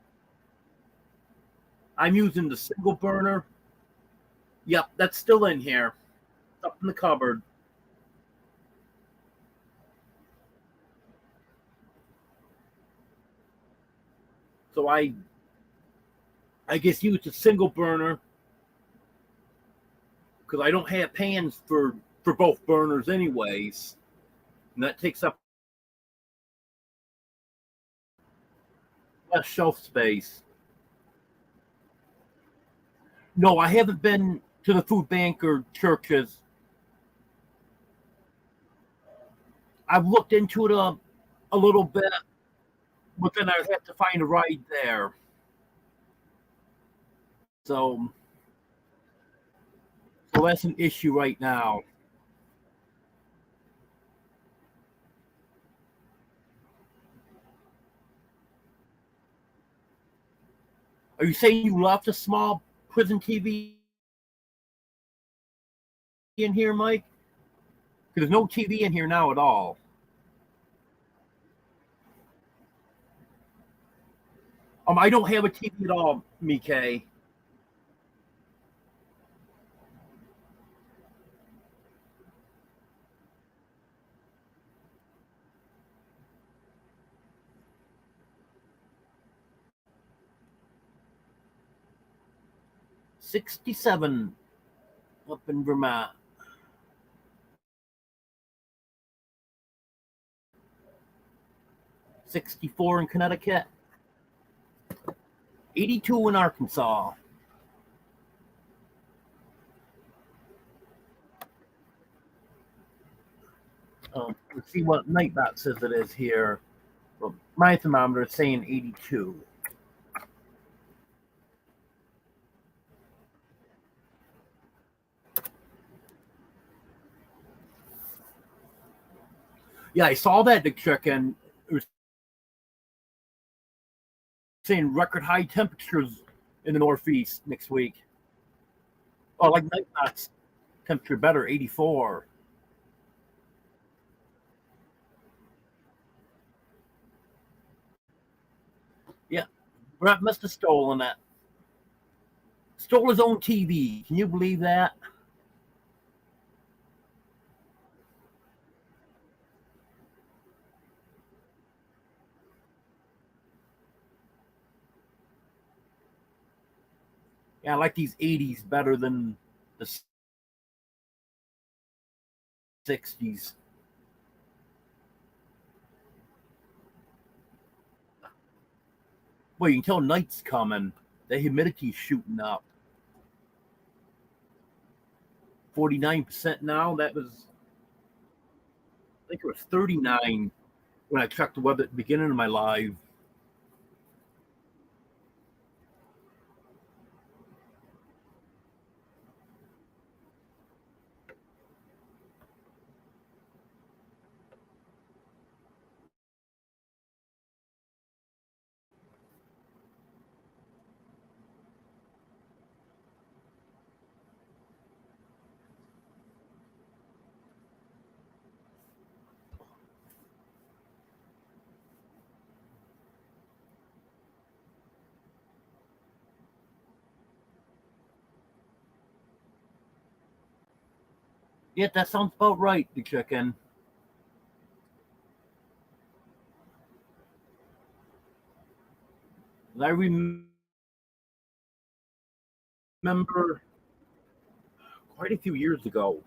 I'm using the single burner. Yep, that's still in here. It's up in the cupboard. So I guess use the single burner because I don't have pans for both burners anyways. And that takes up less shelf space. No, I haven't been to the food bank or churches. I've looked into it a little bit, but then I'd have to find a ride there. So, so that's an issue right now. Are you saying you left a small prison TV in here, Mike? There's no TV in here now at all. I don't have a TV at all, Mike. 67 up in Vermont. 64 in Connecticut. 82 in Arkansas. Let's see what Nightbot says it is here. Well, my thermometer is saying 82. Yeah, I saw that, Dick Chicken. It was saying record high temperatures in the Northeast next week. Oh, like Nightbot's temperature better, 84. Yeah, Brett must have stolen it. Stole his own TV. Can you believe that? Yeah, I like these 80s better than the 60s. Well, you can tell night's coming. The humidity's shooting up. 49% now. That was, I think it was 39 when I checked the weather at the beginning of my live. Yeah, that sounds about right, the chicken. I remember quite a few years ago.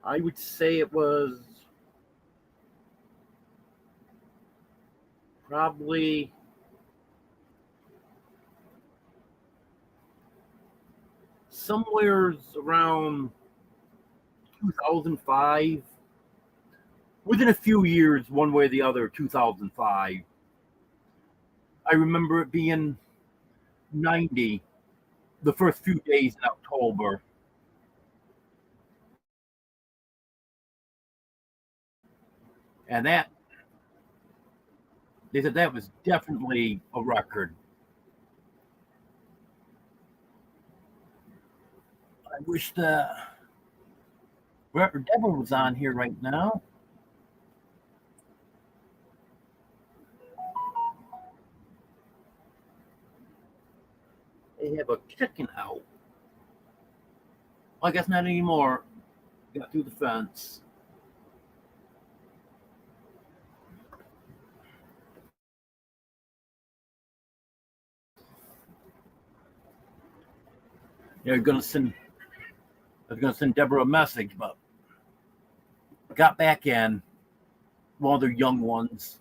I would say it was probably somewhere around 2005. Within a few years, one way or the other, 2005. I remember it being 90 the first few days in October. And that, they said that was definitely a record. I wish the Rapper Devil was on here right now. They have a chicken out. Well, I guess not anymore. Got through the fence. They're gonna send. I was gonna send Deborah a message, but got back in. One of their young ones.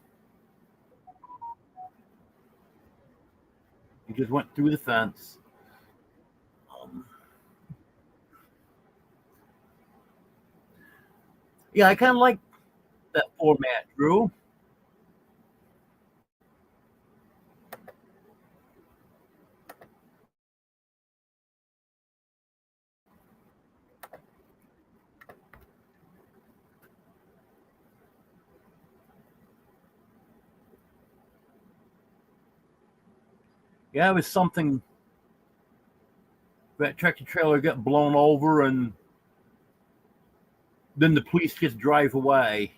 He just went through the fence. Um, yeah, I kind of like that format, Drew. Yeah, it was something. That tractor trailer got blown over and Then the police just drive away.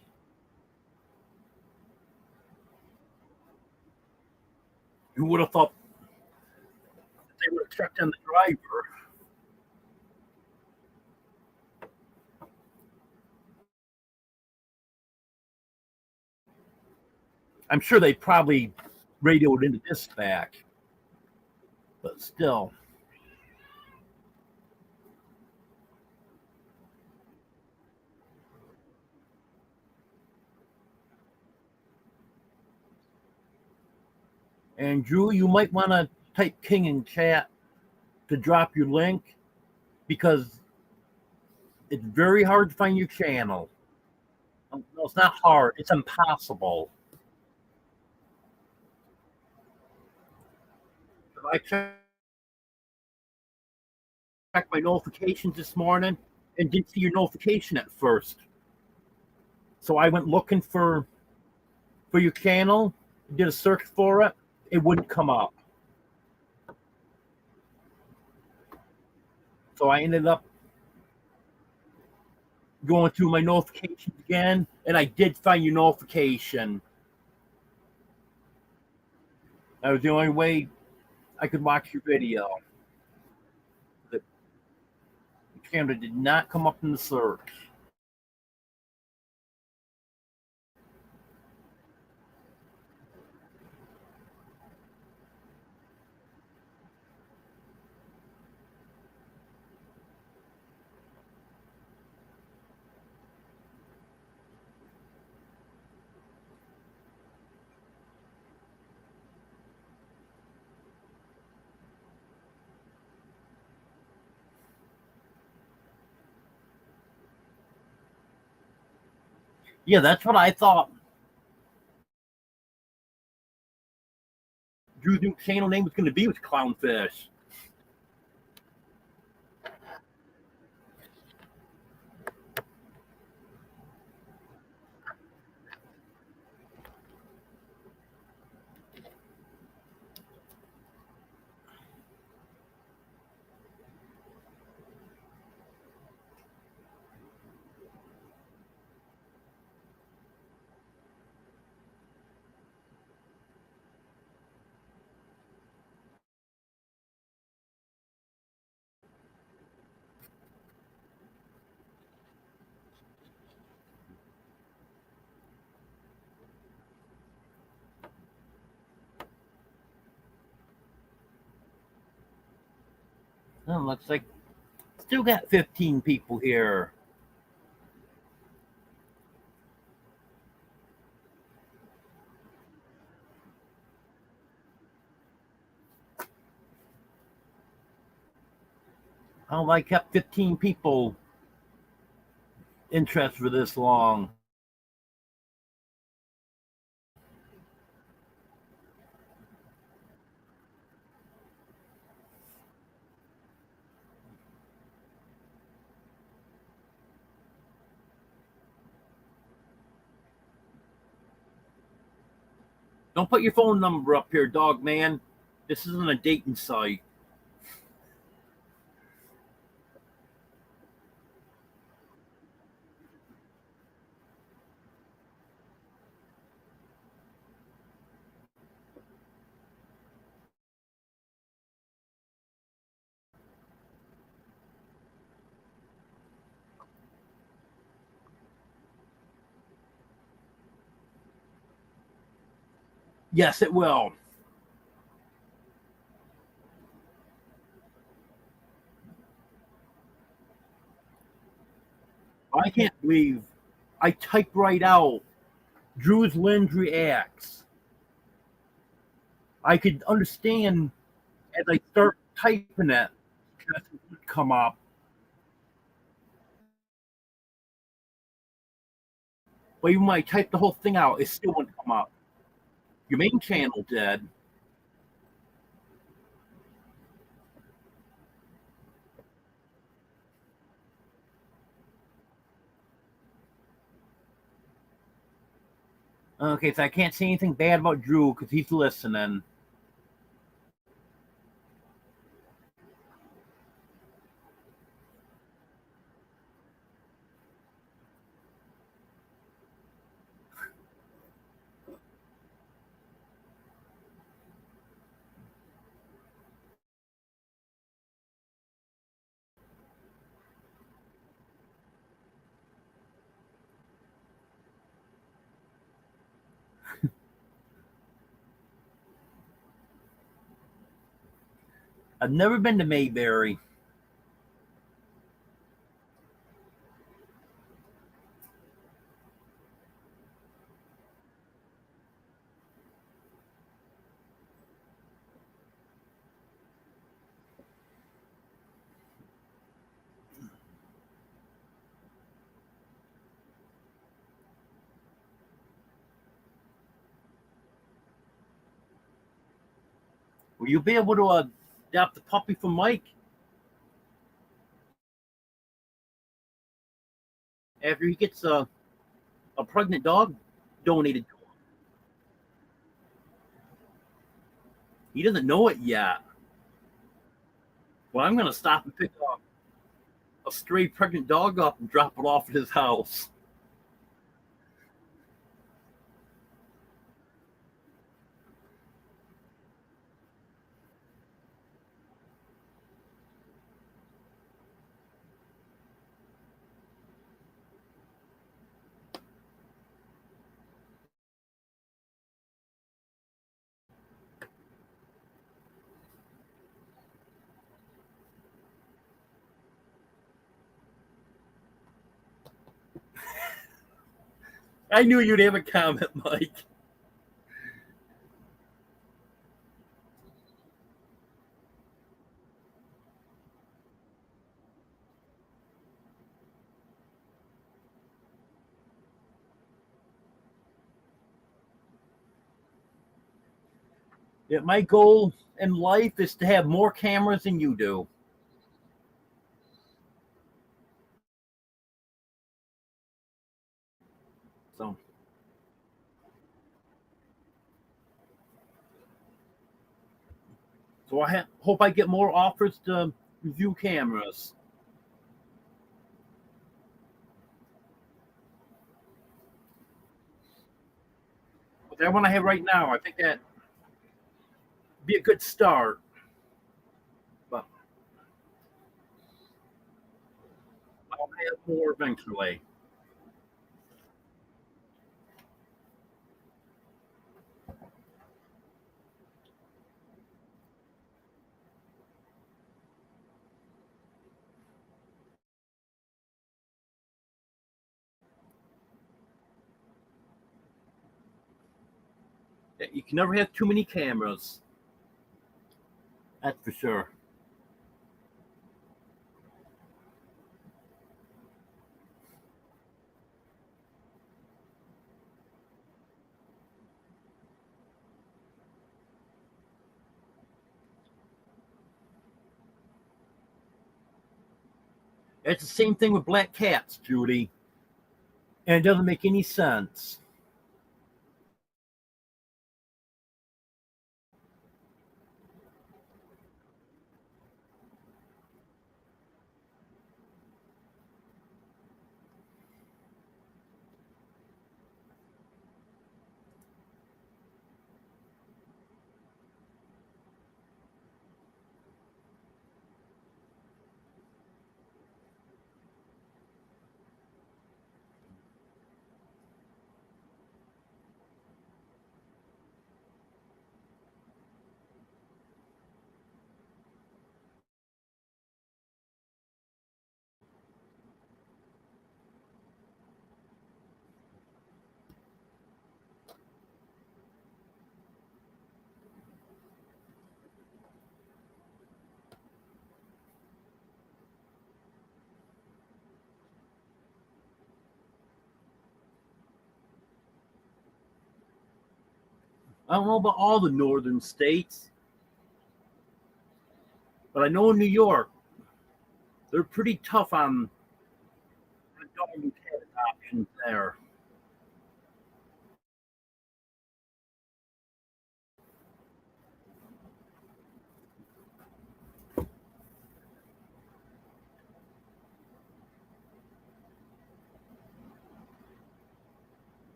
Who would have thought they would have checked on the driver? I'm sure they probably radioed into dispatch, but still. And Drew, you might want to type King in chat to drop your link because it's very hard to find your channel. No, it's not hard. It's impossible. If I checked my notifications this morning and didn't see your notification at first. So I went looking for your channel, did a search for it. It wouldn't come up. So I ended up going through my notifications again, and I did find your notification. That was the only way I could watch your video. The camera did not come up in the search. Yeah, that's what I thought. Drew's new channel name was going to be with Clownfish. Oh, looks like still got 15 people here. Oh, I kept 15 people interested for this long. Don't put your phone number up here, dog man. This isn't a dating site. Yes, it will. I can't believe I typed right out Drew's Landry Axe. I could understand as I start typing it, it would come up. But even when I typed the whole thing out, it still wouldn't come up. Your main channel did. Okay, so I can't say anything bad about Drew because he's listening. I've never been to Mayberry. Will you be able to adopt the puppy from Mike after he gets a pregnant dog donated to him? He doesn't know it yet. Well, I'm going to stop and pick a stray pregnant dog up and drop it off at his house. I knew you'd have a comment, Mike. Yeah, my goal in life is to have more cameras than you do. So, so I hope I get more offers to review cameras. But that one I have right now, I think that'd be a good start. But I'll have more eventually. Yeah, you can never have too many cameras. That's for sure. It's the same thing with black cats, Judy, and it doesn't make any sense. I don't know about all the northern states, but I know in New York, they're pretty tough on the dog and cat adoptions there.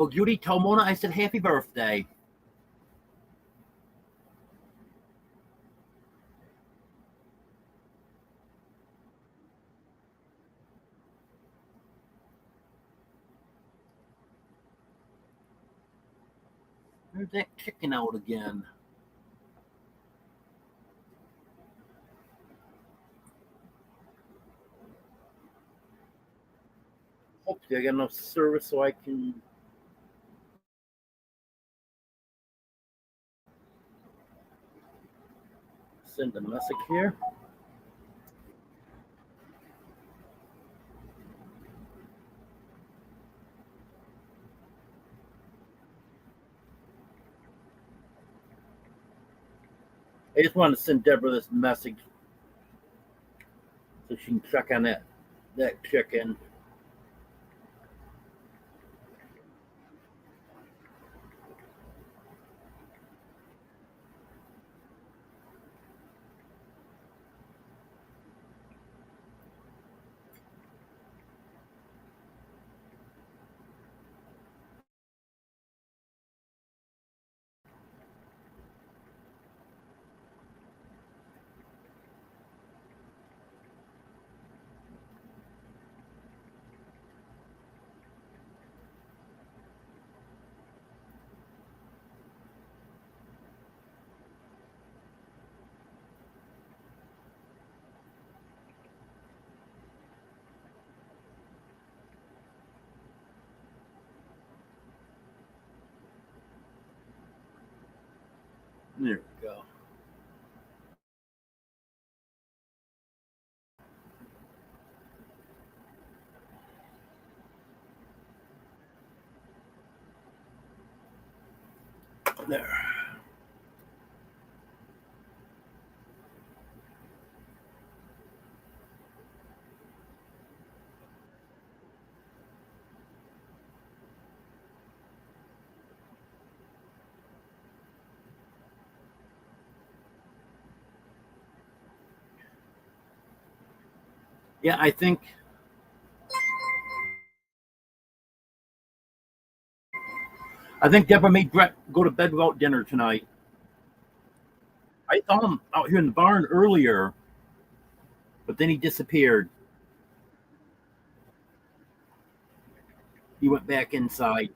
Oh, Judy, tell Mona I said happy birthday. There's that chicken out again. Hopefully I get enough service so I can send a message here. I just want to send Deborah this message so she can check on that chicken. There we go. There. Yeah, I think Deborah made Brett go to bed without dinner tonight. I saw him out here in the barn earlier, but then he disappeared. He went back inside.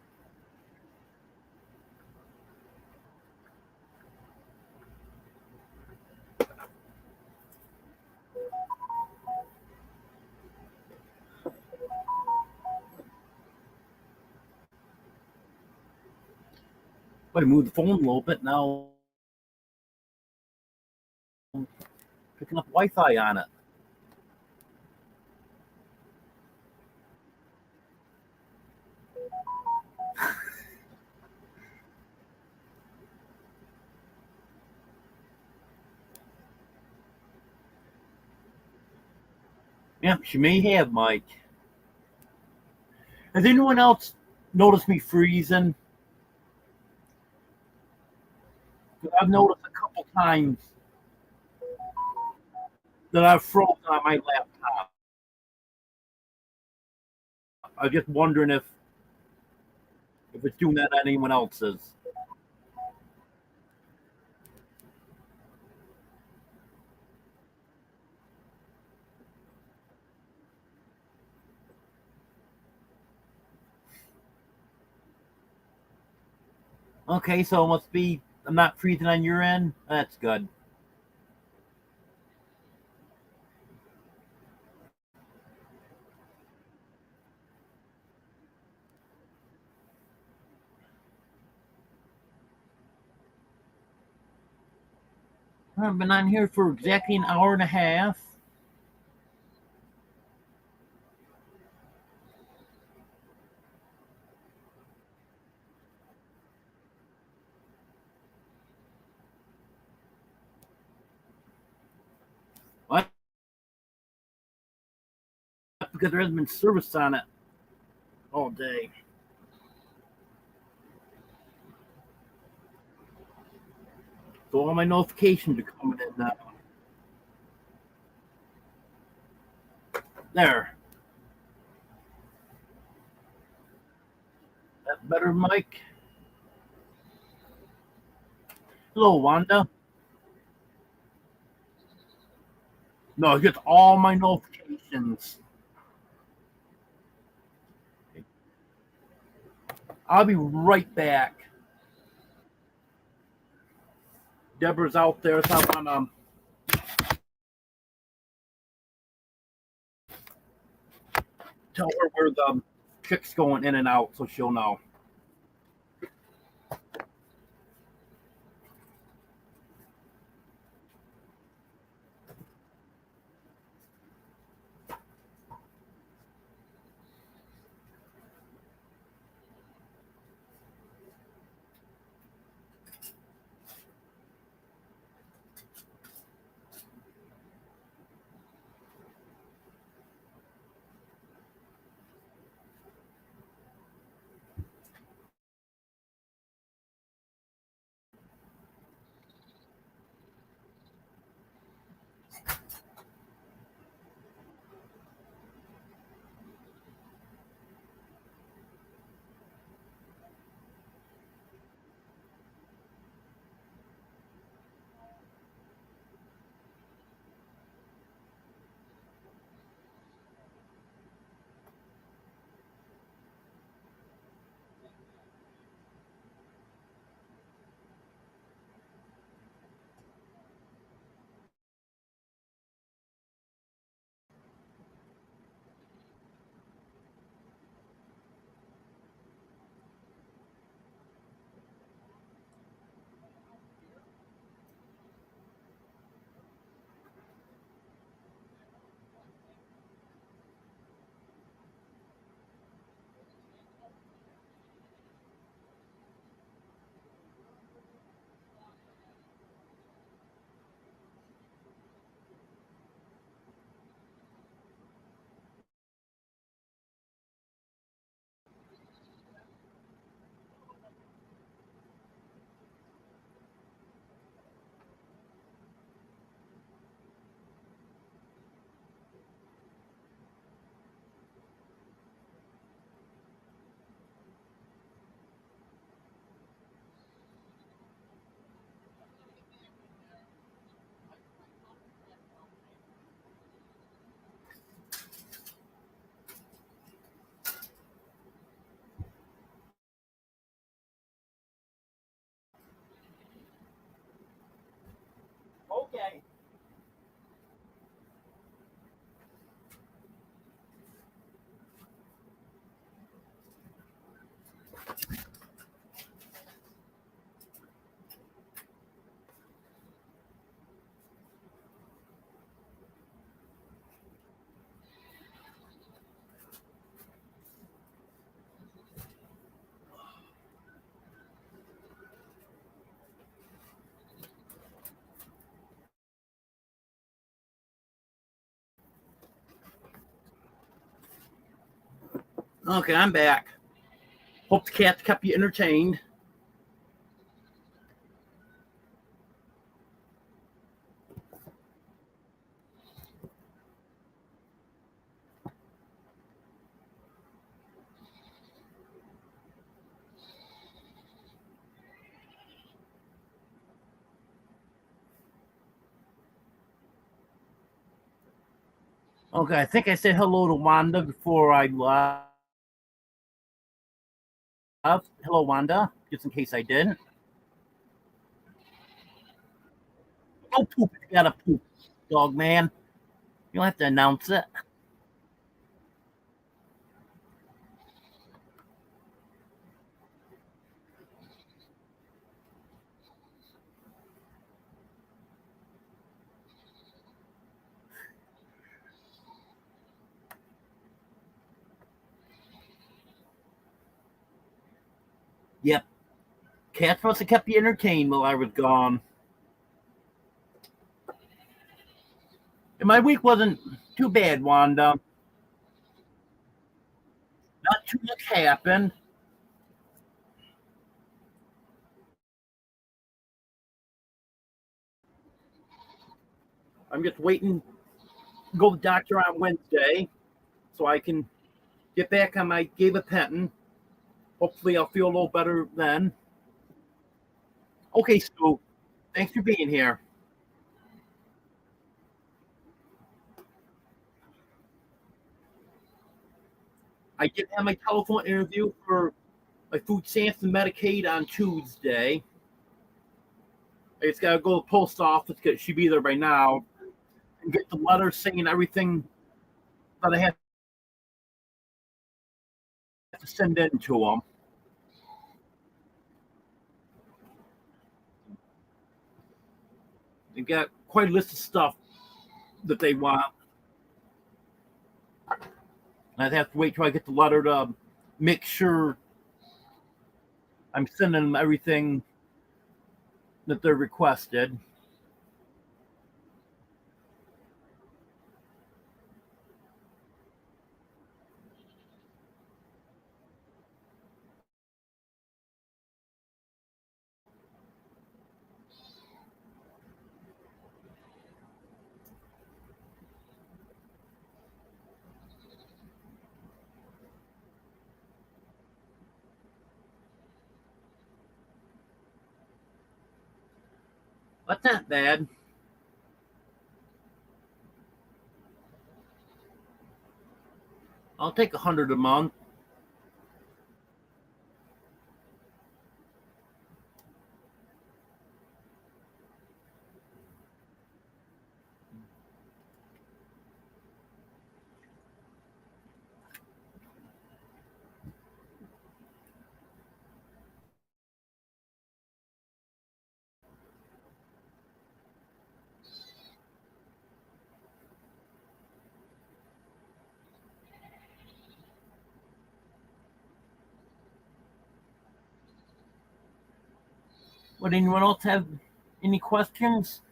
But I moved the phone a little bit now, picking up Wi-Fi on it. Yeah, she may have, Mike. Has anyone else noticed me freezing? 'Cause I've noticed a couple times that I've frozen on my laptop. I'm just wondering if it's doing that on anyone else's. Okay, so it must be I'm not freezing on your end. That's good. I've been on here for exactly an hour and a half. What? Because there hasn't been service on it all day. So all my notifications are coming in now. There. That's better, Mike? Hello, Wanda. No, it gets all my notifications. I'll be right back. Deborah's out there, so I'm gonna tell her where the chick's going in and out, so she'll know. Okay. Okay, I'm back. Hope the cat kept you entertained. Okay, I think I said hello to Wanda before I left. Hello, Wanda, just in case I didn't. Go poop if you gotta poop, dog man. You don't have to announce it. Yep. Cats must have kept you entertained while I was gone. And my week wasn't too bad, Wanda. Not too much happened. I'm just waiting to go to the doctor on Wednesday so I can get back on my gabapentin. Hopefully, I'll feel a little better then. Okay, Stu, thanks for being here. I did have my telephone interview for my food stamps and Medicaid on Tuesday. I just gotta go to the post office because she'd be there by now and get the letter saying everything that I have to send in to them. They've got quite a list of stuff that they want. I'd have to wait till I get the letter to make sure I'm sending them everything that they're requested. That's not bad. I'll take 100 a month. Would anyone else have any questions?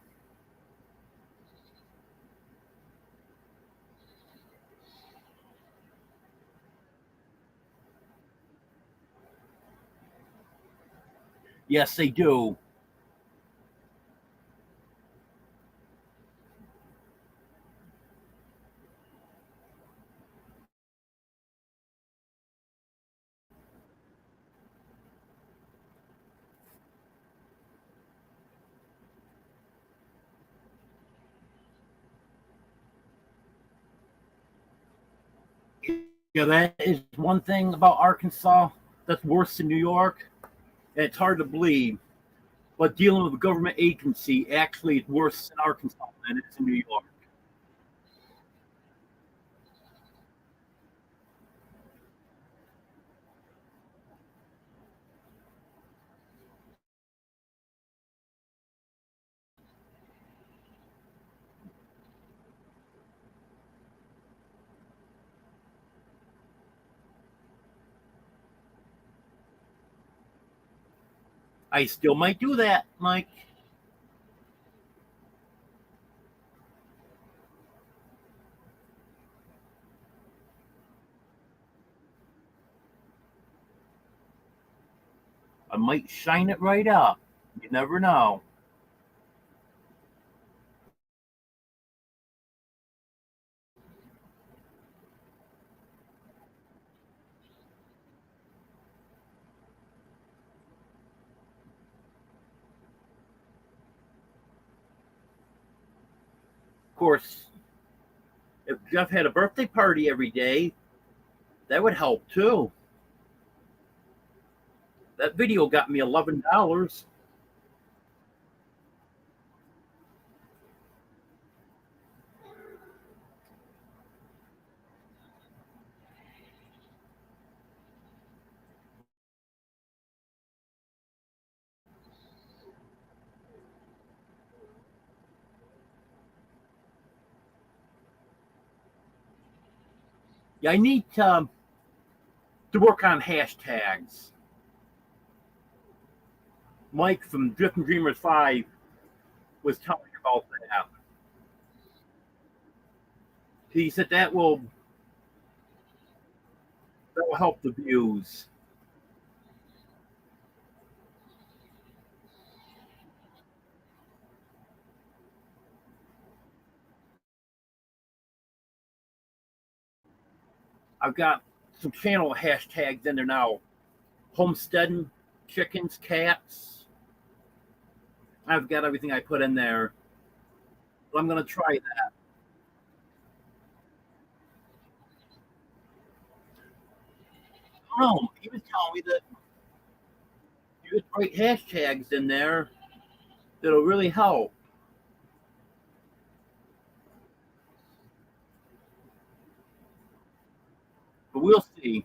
Yes, they do. Yeah, that is one thing about Arkansas that's worse than New York. And it's hard to believe, but dealing with a government agency actually is worse in Arkansas than it is in New York. I still might do that, Mike. I might shine it right up. You never know. Of course, if Jeff had a birthday party every day, that would help too. That video got me $11. Yeah, I need to work on hashtags. Mike from Drifting Dreamers 5 was telling me about that. He said that will help the views. I've got some channel hashtags in there now. homesteading, chickens, cats. I've got everything I put in there. But I'm gonna try that. Oh, he was telling me that you could write hashtags in there that'll really help. But we'll see.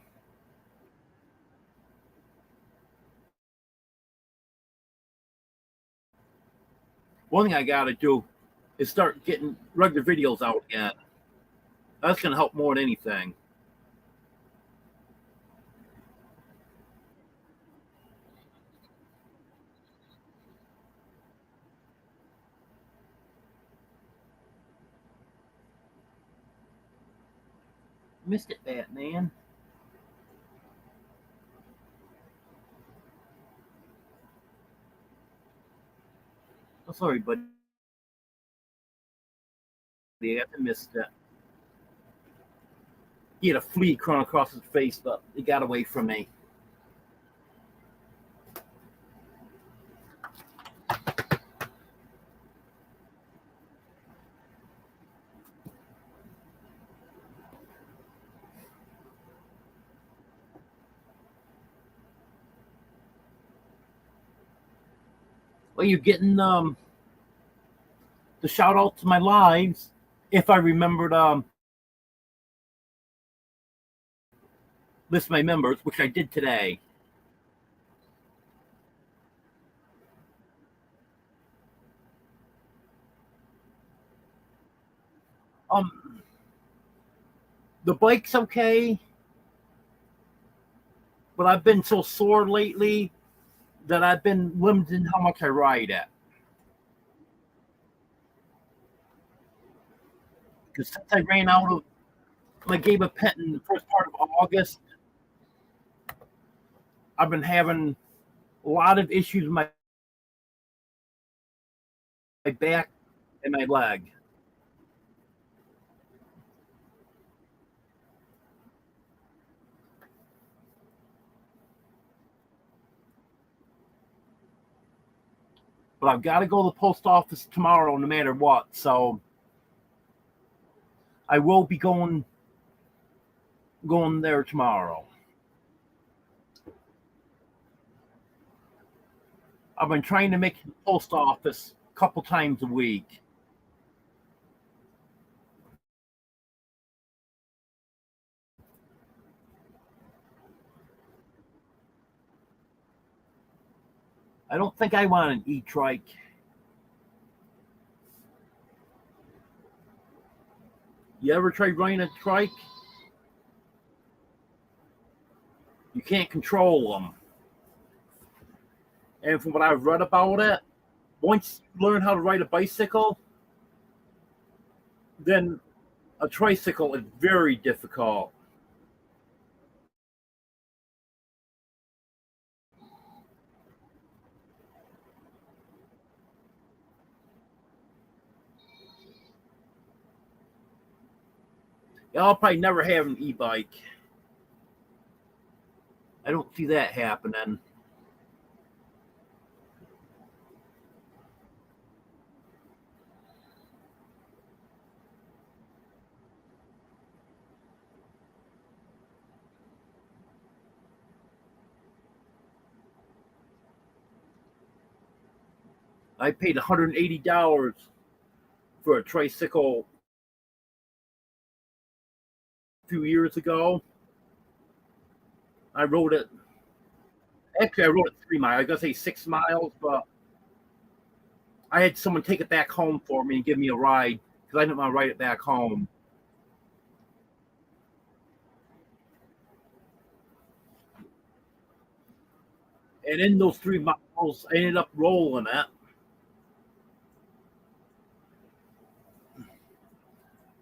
One thing I gotta do is start getting regular videos out again. That's gonna help more than anything. Missed it, Batman. Oh, sorry, buddy. I missed it. He had a flea crawling across his face, but he got away from me. Well, you're getting the shout out to my lives. If I remembered list my members, which I did today. Um, the bike's okay, but I've been so sore lately that I've been limiting how much I ride it. Because since I ran out of my Gabe Pet in the first part of August, I've been having a lot of issues with my back and my leg. But I've got to go to the post office tomorrow no matter what. So I will be going there tomorrow. I've been trying to make the post office a couple times a week. I don't think I want an e-trike. You ever tried running a trike? You can't control them. And from what I've read about it, once you learn how to ride a bicycle, then a tricycle is very difficult. I'll probably never have an e-bike. I don't see that happening. I paid $180 for a tricycle a few years ago. I rode it. Actually, I rode it 3 miles. I was gonna say 6 miles, but I had someone take it back home for me and give me a ride because I didn't want to ride it back home. And in those 3 miles, I ended up rolling it.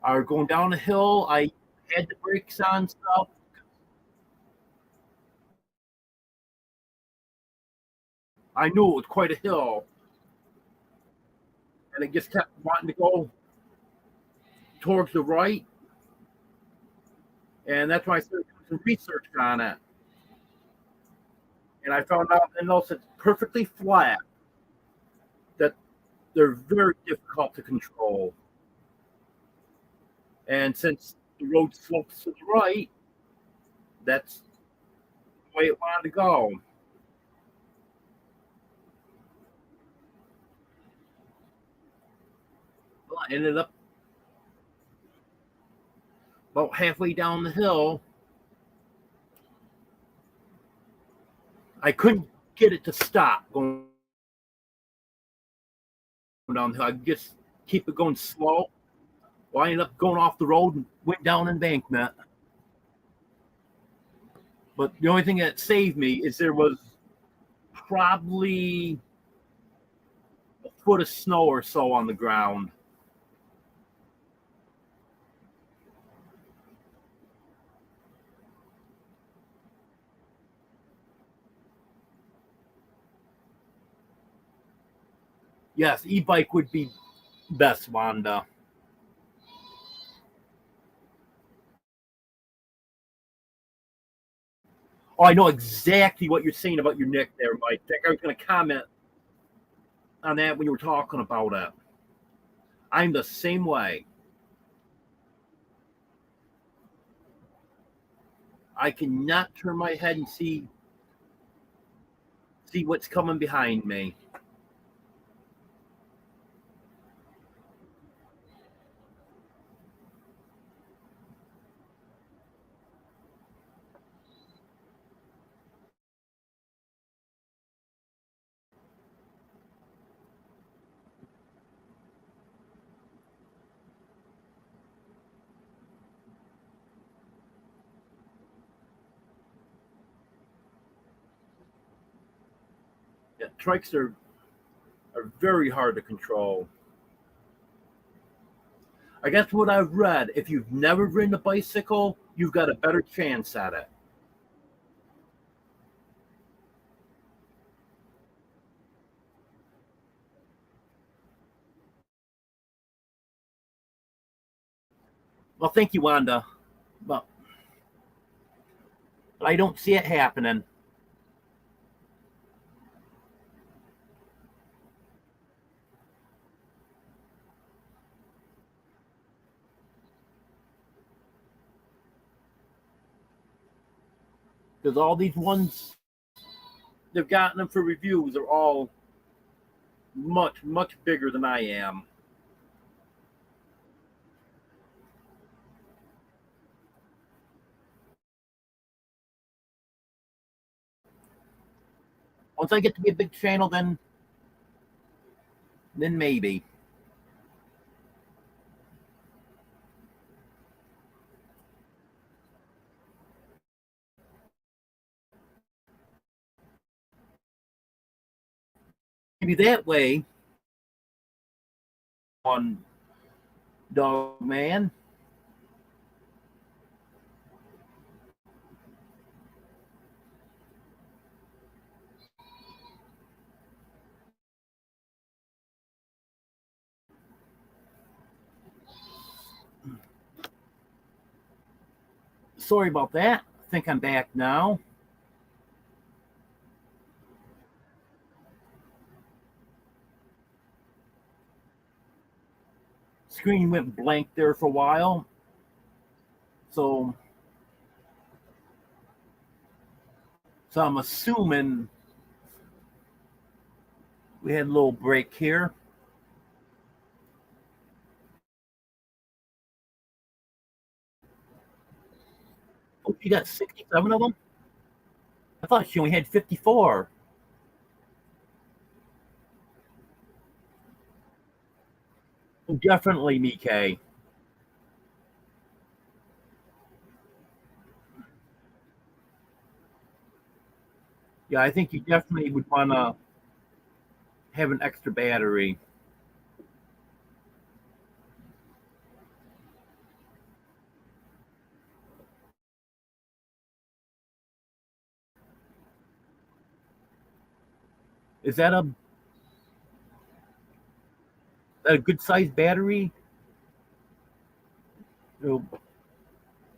I was going down a hill. I had the brakes on stuff. I knew it was quite a hill, and I just kept wanting to go towards the right, and that's why I started doing some research on it. And I found out in those that's perfectly flat that they're very difficult to control. And since the road slopes to the right, that's the way it wanted to go. Well, I ended up about halfway down the hill. I couldn't get it to stop going down the hill. I just keep it going slow. Well, I ended up going off the road and went down embankment. But the only thing that saved me is there was probably a foot of snow or so on the ground. Yes, e-bike would be best, Wanda. Oh, I know exactly what you're saying about your neck there, Mike. I think I was going to comment on that when you were talking about it. I'm the same way. I cannot turn my head and see what's coming behind me. Yeah, trikes are very hard to control. I guess what I've read, if you've never ridden a bicycle, you've got a better chance at it. Well, thank you, Wanda. But I don't see it happening because all these ones they've gotten them for reviews are all much bigger than I am. Once I get to be a big channel, then maybe. Maybe that way, one dog man. Sorry about that. I think I'm back now. Screen went blank there for a while. So I'm assuming we had a little break here. Oh, she got 67 of them? I thought she only had 54. Definitely, Mike. Yeah, I think you definitely would want to have an extra battery. Is that a good sized battery? It'll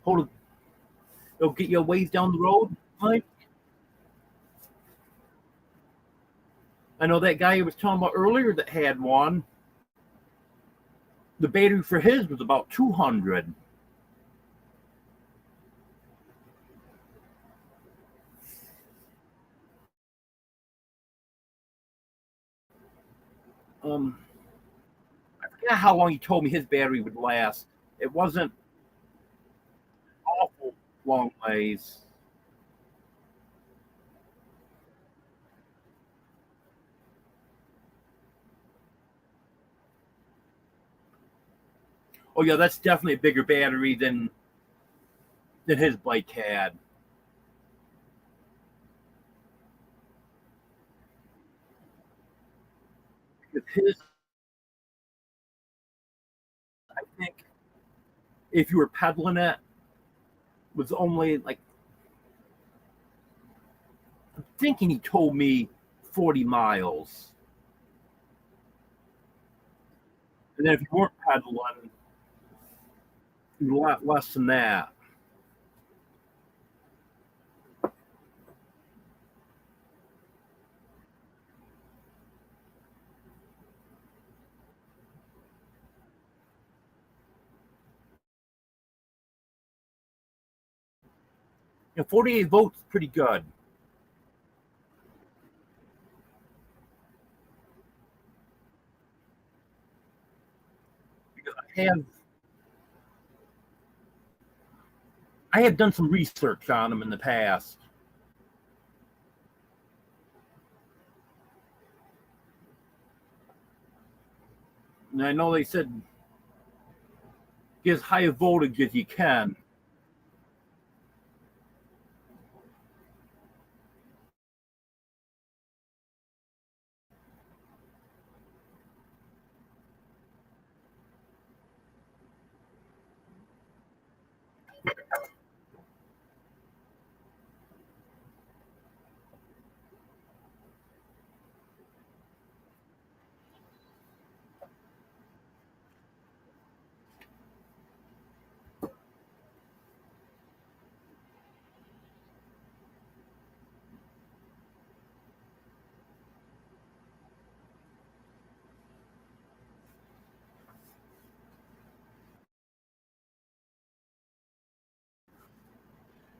hold. It'll get you a ways down the road, Mike. I know that guy you was talking about earlier that had one. The battery for his was about 200. Um, I forget how long he told me his battery would last. It wasn't awful long ways. Oh yeah, that's definitely a bigger battery than his bike had. With his, I think, if you were pedaling it, was only like I'm thinking he told me 40 miles, and then if you weren't pedaling, a lot less than that. You know, 48 volts is pretty good because I have done some research on them in the past, and I know they said get as high a voltage as you can.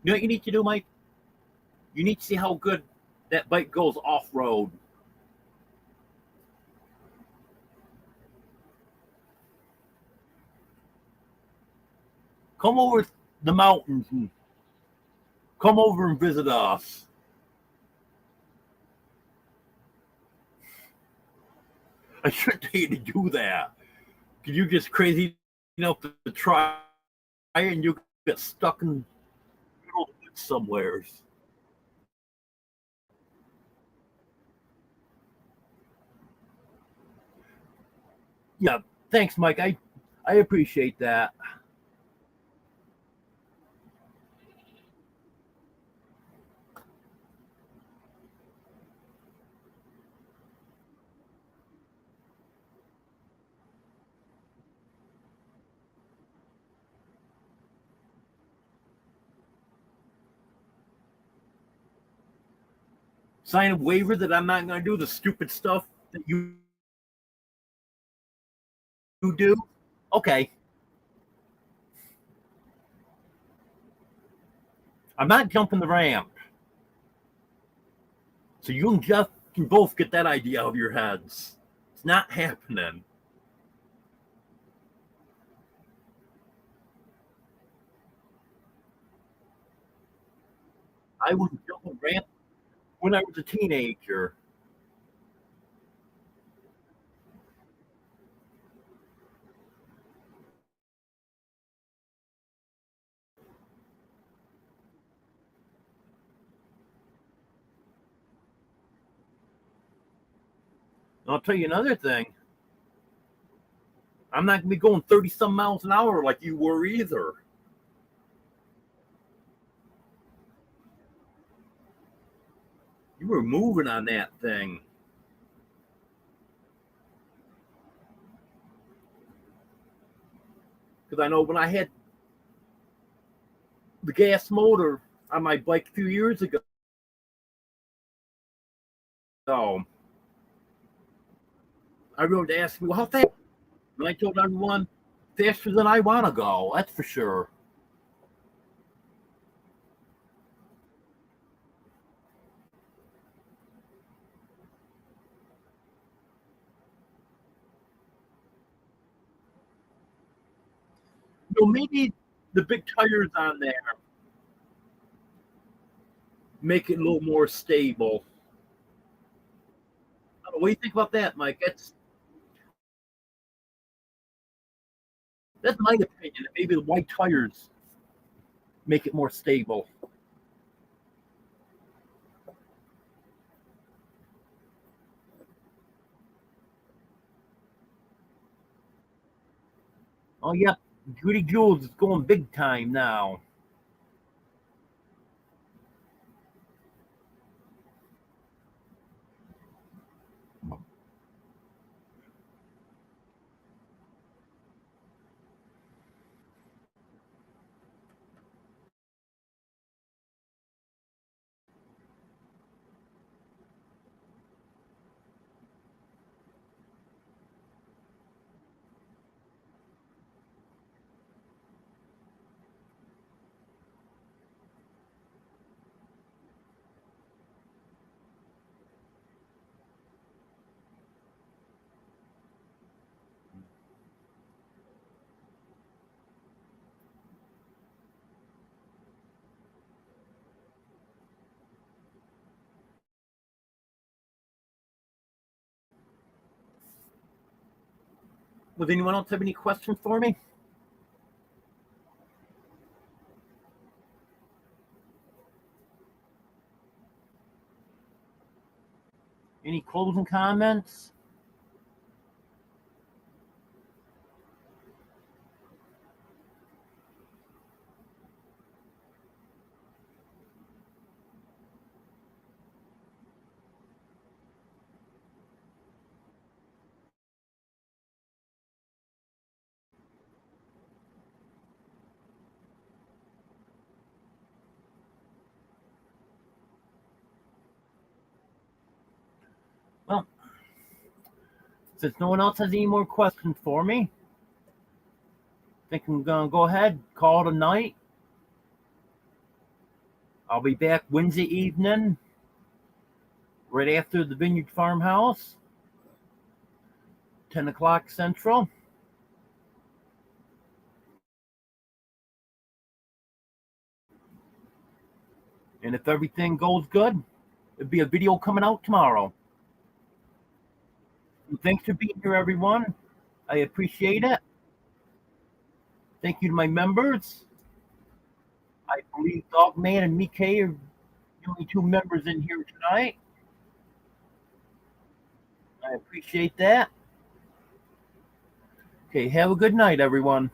You know what you need to do, Mike? You need to see how good that bike goes off road. Come over the mountains and come over and visit us. I shouldn't tell you to do that. Cause you're just crazy enough to try and you get stuck in the middle of the woods somewheres. Yeah, thanks, Mike. I appreciate that. Sign a waiver that I'm not going to do the stupid stuff that you do. Okay, I'm not jumping the ramp, so you and Jeff can both get that idea out of your heads. It's not happening. I was jumping ramp when I was a teenager. And I'll tell you another thing. I'm not going to be going 30 some miles an hour like you were either. You were moving on that thing. Because I know when I had the gas motor on my bike a few years ago, Everyone asked me, well, how fast? And I told everyone, faster than I want to go. That's for sure. Maybe the big tires on there make it a little more stable. What do you think about that, Mike? That's my opinion. Maybe the white tires make it more stable. Oh, yeah. Judy Jules is going big time now. Does anyone else have any questions for me? Any closing comments? Well, since no one else has any more questions for me, I think I'm going to go ahead, call it a night. I'll be back Wednesday evening, right after the Vineyard Farmhouse, 10 o'clock Central. And if everything goes good, there'll be a video coming out tomorrow. And thanks for being here, everyone. I appreciate it. Thank you to my members. I believe Dogman and Mike are the only two members in here tonight. I appreciate that. Okay, have a good night, everyone.